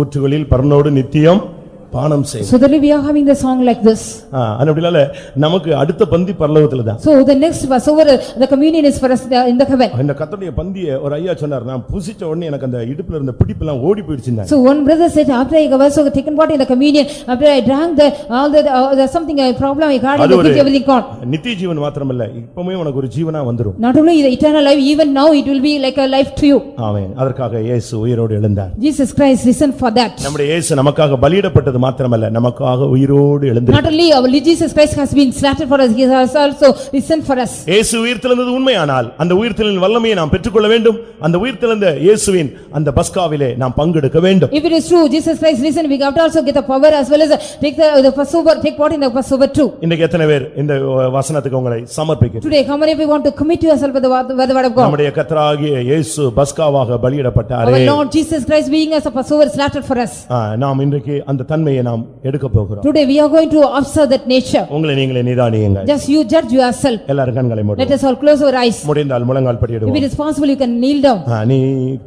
ஊற்றுகளில் பரனோடு நித்தியம் பானம் செய்.
So that we are having the song like this.
அப்படினால நமக்கு அடுத்த பந்தி பரலோகத்துல தான்.
So the next Passover, the communion is for us in the heaven.
இந்த கர்த்தருடைய பந்தியை ஒரு ஐயா சொன்னார், நான் புசிச்ச உடனே எனக்கு அந்த இடுப்புல இருந்த பிடிப்பு எல்லாம் ஓடி போயிடுச்சுங்க.
So one brother said, after I was also taken part in the communion, after I drank the something a problem I had in the pit, everything gone.
நித்திய ஜீவன் மாத்திரமல்ல, இப்பவே உனக்கு ஒரு ஜீவனா வந்துரும்.
Not only the eternal life, even now it will be like a life to you.
ஆமென். அதற்காக இயேசு உயிரோடு எழுந்தார்.
Jesus Christ risen for that.
நம்முடைய இயேசு நமக்காக பலியிடப்பட்டது மாத்திரமல்ல, நமக்காக உயிரோடு எழுந்தார்.
Not only our Jesus Christ has been slaughtered for us, he has also risen for us.
இயேசு உயிர்த்தெழுந்தது உண்மையானால் அந்த உயிர்த்தெழுதலின் வல்லமையை நாம் பெற்றுக்கொள்ள வேண்டும். அந்த உயிர்த்தெழுந்த இயேசுவின் அந்த பஸ்காவிலே நாம் பங்கெடுக்க வேண்டும்.
If it is true Jesus Christ risen, we have to also get the power as well as take the Passover, take part in the Passover too.
இன்னைக்கு எத்தனை பேர் இந்த வசனத்துக்கு உங்களை சமர்ப்பிக்கிறீர்கள்?
Today how many of you want to commit yourself with the word of God?
நம்முடைய கர்த்தராகிய இயேசு பஸ்காவாக பலியிடப்பட்டாரே.
Our Lord Jesus Christ being as a Passover slaughtered for us.
நாம் இன்றைக்கு அந்த தன்மையை நாம் எடுக்க போகிறோம்.
Today we are going to observe that nature.
உங்களை நீங்களே நிதானியுங்கள்.
Just you judge yourself.
எல்லாரும் கண்களை மூடுங்க.
Let us all close our eyes.
முடிந்தால் முழங்கால் படியிடுவோம்.
If it is possible you can kneel down.
நீ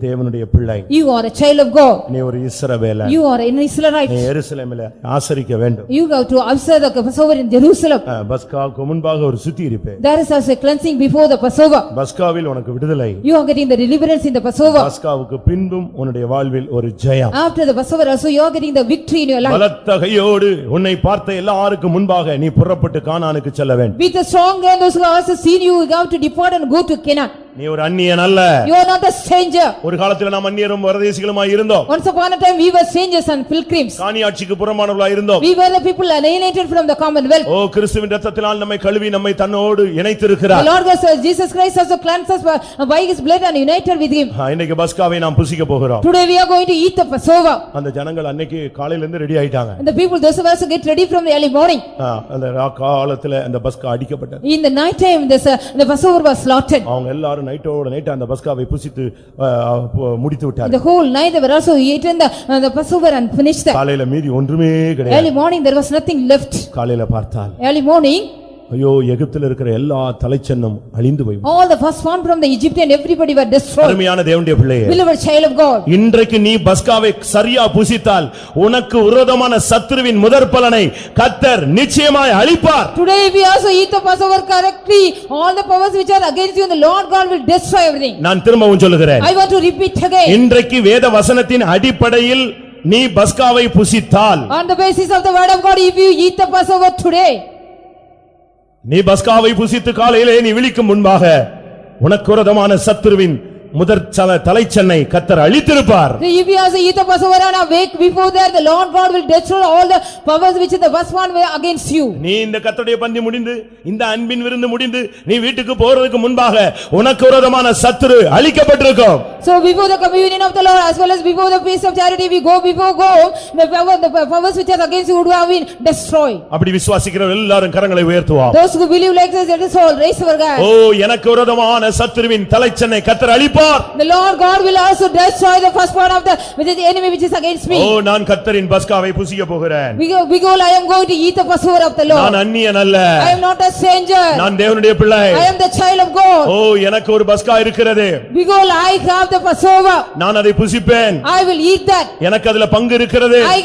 தேவனுடைய பிள்ளை.
You are a child of God.
நீ ஒரு இஸ்ரவேலன்.
You are an Israelite.
நீ எருசலேமிலே ஆசரிக்க வேண்டும்.
You have to observe the Passover in Jerusalem.
பஸ்காவுக்கு முன்பாக ஒரு சுத்திகரிப்பு.
There is also a cleansing before the Passover.
பஸ்காவில் உனக்கு விடுதலை.
You are getting the deliverance in the Passover.
பஸ்காவுக்கு பின்பும் உன்னுடைய வாழ்வில் ஒரு ஜெயம்.
After the Passover also you are getting the victory in your life.
பலத்த கையோடு உன்னை பார்த்த எல்லாருக்கும் முன்பாக நீ புறப்பட்டு கானானுக்கு செல்ல வேண்டும்.
With a strong hand those who have also seen you have to depart and go to Canaan.
நீ ஒரு அந்நியன் அல்ல.
You are not a stranger.
ஒரு காலத்துல நாம் அந்நியரும் பரதேசிகளுமாய் இருந்தோம்.
Once upon a time we were strangers and pilgrims.
காணியாட்சிக்கு புறம்பானவர்களாய் இருந்தோம்.
We were the people alienated from the commonwealth.
ஓ கிறிஸ்துவின் இரத்தத்தினால் நம்மை கழுவி நம்மை தன்னோடு இணைத்திருக்கிறார்.
The Lord Jesus Christ also cleansed us by his blood and united with him.
இன்னைக்கு பஸ்காவை நாம் புசிக்க போகிறோம்.
Today we are going to eat the Passover.
அந்த ஜனங்கள் அன்னைக்கு காலையில இருந்து ரெடி ஆயிட்டாங்க.
And the people those who also get ready from the early morning.
அந்த காலத்துல அந்த பஸ்கா அடிக்கப்பட்டது.
In the night time the Passover was slaughtered.
அவங்க எல்லாரும் நைட்டோட நைட் அந்த பஸ்காவை புசித்து முடித்து விட்டார்கள்.
The whole night they were also eaten the Passover and finished that.
காலையில மீதி ஒன்றுமே கிடையாது.
Early morning there was nothing left.
காலையில பார்த்தால்
Early morning
ஐயோ எகிப்தில் இருக்கிற எல்லா தலைச்சன்னும் அழிந்து போய்
all the firstborn from the Egyptian everybody were destroyed.
அருமையான தேவனுடைய பிள்ளையே,
Beloved child of God,
இன்றைக்கு நீ பஸ்காவை சரியா புசித்தால் உனக்கு விரோதமான சத்துருவின் முதற் பலனை கர்த்தர் நிச்சயமாய் அழிப்பார்.
today if we also eat the Passover correctly, all the powers which are against you, the Lord God will destroy everything.
நான் திரும்பவும் சொல்லுகிறேன்,
I want to repeat again.
இன்றைக்கு வேத வசனத்தின் அடிப்படையில் நீ பஸ்காவை புசித்தால்,
On the basis of the word of God, if you eat the Passover today,
நீ பஸ்காவை புசித்து காலையிலே நீ விழிக்கும் முன்பாக உனக்கு விரோதமான சத்துருவின் முதற் தலைச்சன்னை கர்த்தர் அழித்திருப்பார்.
If he has eat the Passover and awake before that, the Lord God will destroy all the powers which is the first one were against you.
நீ இந்த கர்த்தருடைய பந்தி முடிந்து இந்த அன்பின் விருந்து முடிந்து நீ வீட்டுக்கு போறதுக்கு முன்பாக உனக்கு விரோதமான சத்துரு அழிக்கப்பட்டிருக்கும்.
So before the communion of the Lord as well as before the feast of charity we go the powers which are against you would have been destroyed.
அப்படி விசுவாசிக்கிற எல்லாரும் கரங்களை உயர்த்துவோம்.
Those who believe like this, let us all raise our hands.
ஓ எனக்கு விரோதமான சத்துருவின் தலைச்சன்னை கர்த்தர் அழிப்பார்.
The Lord God will also destroy the first part of the enemy which is against me.
ஓ நான் கர்த்தரின் பஸ்காவை புசிக்க போகிறேன்.
Behold, I am going to eat the Passover of the Lord.
நான் அந்நியன் அல்ல.
I am not a stranger.
நான் தேவனுடைய பிள்ளை.
I am the child of God.
ஓ எனக்கு ஒரு பஸ்கா இருக்கிறது.
Behold, I have the Passover.
நான் அதை புசிப்பேன்.
I will eat that.
எனக்கு அதுல பங்கு இருக்கிறது.
I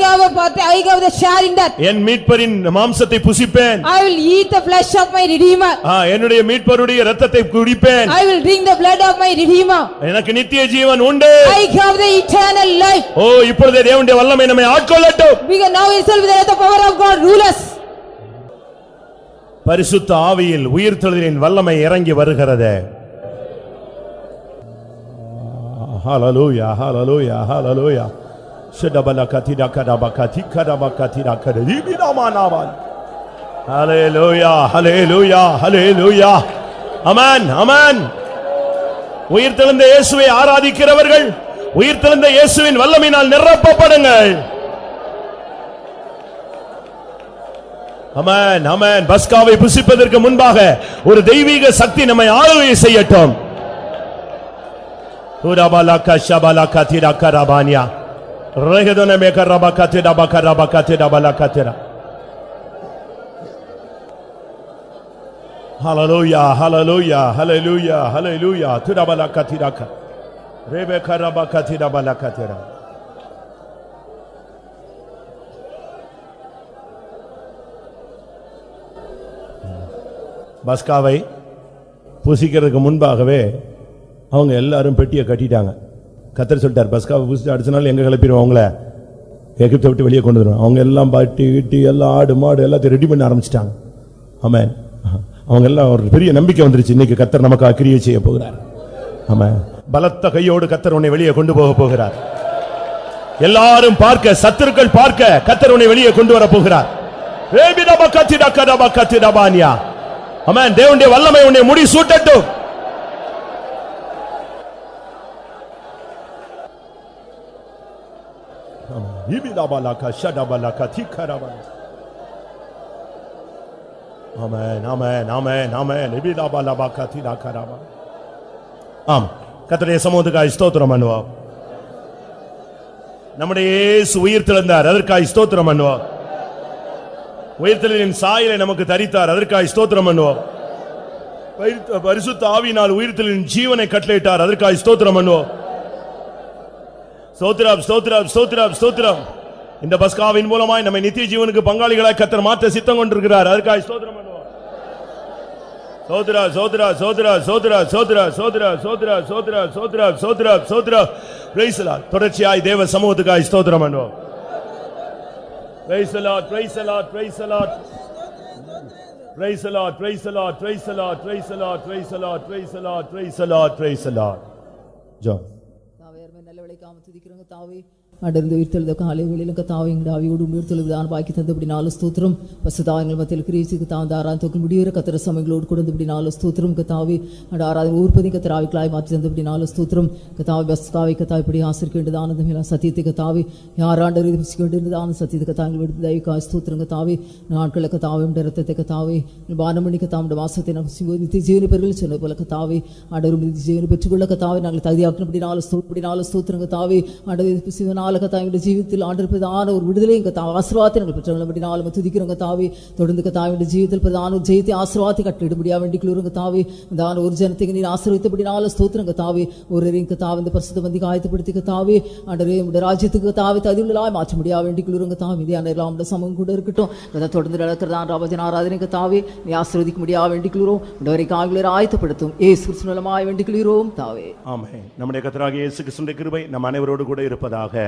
have the share in that.
என் மீட்பரின் மாம்சத்தை புசிப்பேன்.
I will eat the flesh of my Redeemer.
என்னுடைய மீட்பருடைய இரத்தத்தை குடிப்பேன்.
I will drink the blood of my Redeemer.
எனக்கு நித்திய ஜீவன் உண்டு.
I have the eternal life.
ஓ இப்பொழுதே தேவனுடைய வல்லமை நம்மை ஆட்கொள்ளட்டும்.
Because now itself the power of God rule us.
பரிசுத்த ஆவியில் உயிர்த்தெழுதலின் வல்லமை இறங்கி வருகிறது. ஹalleluya hallelujah hallelujah ஷடபலகதிடா கடபகதி கடபகதிடா கடதிபினாமானாவான். ஹalleluya hallelujah hallelujah ஆமென் ஆமென். உயிர்த்தெழுந்த இயேசுவை ஆராதிக்கிறவர்கள் உயிர்த்தெழுந்த இயேசுவின் வல்லமையினால் நிரப்பப்படுங்கள். ஆமென் ஆமென். பஸ்காவை புசிப்பதற்கு முன்பாக ஒரு தெய்வீக சக்தி நம்மை ஆளுகை செய்யட்டும். உரபலக ஷபலக திரகரபானியா ரஹதன மேகரபக திரபகரபக திரபலக திர. ஹalleluya hallelujah hallelujah hallelujah திரபலக திரக ரெபகரபக திரபலக திர. பஸ்காவை புசிக்கிறதுக்கு முன்பாகவே அவங்க எல்லாரும் பெட்டியை கட்டிட்டாங்க. கர்த்தர் சொல்லிட்டார் பஸ்காவை புசிச்சு அடுத்த நாள் எங்க கிளப்பிடுவோம் அவங்கள எகிப்தை விட்டு வெளியே கொண்டு வருவோம். அவங்க எல்லாம் பாட்டி கிட்டி எல்லாம் ஆடு மாடு எல்லாத்தையும் ரெடி பண்ண ஆரம்பிச்சிட்டாங்க. ஆமென். அவங்க எல்லாம் ஒரு பெரிய நம்பிக்கை வந்துருச்சு. இன்னைக்கு கர்த்தர் நமக்கு கிரியை செய்ய போகிறார். ஆமென். பலத்த கையோடு கர்த்தர் உன்னை வெளியே கொண்டு போக போகிறார். எல்லாரும் பார்க்க சத்துருக்கள் பார்க்க கர்த்தர் உன்னை வெளியே கொண்டு வர போகிறார். ஆமென். தேவனுடைய வல்லமை உன்னை முடி சூட்டட்டும். ஆமென் ஆமென் ஆமென் ஆமென். ஆம் கர்த்தருடைய சமூகத்துக்காய் ஸ்தோத்திரம் பண்ணுவோம். நம்முடைய இயேசு உயிர்த்தெழுந்தார், அதற்காய் ஸ்தோத்திரம் பண்ணுவோம். உயிர்த்தெழுதலின் சாயலை நமக்கு தரித்தார், அதற்காய் ஸ்தோத்திரம் பண்ணுவோம். பரிசுத்த ஆவியினால் உயிர்த்தெழுதலின் ஜீவனை கட்டளையிட்டார், அதற்காய் ஸ்தோத்திரம் பண்ணுவோம். ஸ்தோத்திரம் ஸ்தோத்திரம் ஸ்தோத்திரம் ஸ்தோத்திரம். இந்த பஸ்காவின் மூலமாய் நம்மை நித்திய ஜீவனுக்கு பங்காளிகளாய் கர்த்தர் மாற்ற சித்தம் கொண்டிருக்கிறார், அதற்காய் ஸ்தோத்திரம் பண்ணுவோம். சோத்ரா சோத்ரா சோத்ரா சோத்ரா சோத்ரா சோத்ரா சோத்ரா சோத்ரா சோத்ரா சோத்ரா சோத்ரா. Praise the Lord. தொடர்ச்சியாய் தேவ சமூகத்துக்காய் ஸ்தோத்திரம் பண்ணுவோம். Praise the Lord praise the Lord praise the Lord praise the Lord praise the Lord praise the Lord praise the Lord praise the Lord praise the Lord praise the Lord praise the Lord. John
தாவே அருமை நல்ல வேளை காம துதிக்கிறோங்க தாவே. அடர்ந்து உயிர்த்தெழுந்த காலை வேளையிலும் கத்தாவை எங்கள் ஆவியோடு உயிர்த்தெழுதான் பாக்கி தந்தபடி நாலு ஸ்தோத்திரம். பசுதாவங்கள் மத்தியில் கிரீசிக்கு தாழ்ந்த ஆராதனை முடிகிற கத்திர சமயங்களோடு கொடுத்தபடி நாலு ஸ்தோத்திரம். கத்தாவை அட ஆராதனை ஊர்பதி கத்திர ஆவிக்களாய் மாற்றி தந்தபடி நாலு ஸ்தோத்திரம். கத்தாவை பஸ்காவை கத்தாவை இப்படி ஆசிரிக்கின்றது ஆனந்தம் எல்லாம் சத்தியத்தை கத்தாவை யாராண்டு வேண்டியிருந்தது ஆனந்த சத்தியத்தை கத்தாங்கள் விடுத்து தயவுக்காய் ஸ்தோத்திரம். கத்தாவை நாட்களை கத்தாவை ரத்தத்தை கத்தாவை பானமணி கத்தாவுடைய வாசத்தை நித்திய ஜீவன பெருகள் சொன்னது போல கத்தாவை அடரும் நித்திய ஜீவனை பெற்றுக்கொள்ள கத்தாவை நாங்கள் தகுதியாக்கினபடி நாலு ஸ்தோத்திரம். கத்தாவை அடது சிவனா கத்தாவின் ஜீவிதத்தில் ஆண்டிருப்பதான ஒரு விடுதலையும் கத்தாவை ஆசீர்வாதத்தை நாங்கள் பெற்றபடி நாளும் துதிக்கிறோம். கத்தாவை தொடர்ந்து கத்தாவின் ஜீவிதத்தில் பிரதான ஒரு ஜெயத்தை ஆசீர்வாதத்தை கட்டிடும்படியா வேண்டிக்குள்ளும். கத்தாவை தான ஒரு ஜனத்தை நீர் ஆசீர்வதித்தபடி நாலு ஸ்தோத்திரம். கத்தாவை ஒரு கத்தாவை இந்த பரிசுத்த பந்தி காயத்தைப்படுத்தி கத்தாவை ஆண்டரே உடைய ராஜ்யத்துக்கு கத்தாவை தகுதியுள்ளதாய் மாற்ற முடியா வேண்டிக்குள்ளும். கத்தாவை இந்தியான எல்லாம் சமம் கூட இருக்கட்டும். கதா தொடர்ந்து நடக்கிறதான் ராபஜன் ஆராதனை கத்தாவை நீ ஆசீர்வதிக்க முடியா வேண்டிக்குள்ளும். உடைய காவலரை ஆயத்தப்படுத்தும் ஏசு கிறிஸ்துவின் மூலமாய் வேண்டிக்குள்ளும் தாவே.
ஆமென். நம்முடைய கர்த்தராகிய இயேசு கிறிஸ்துவின் கிருபை நம் அனைவரோடு கூட இருப்பதாக.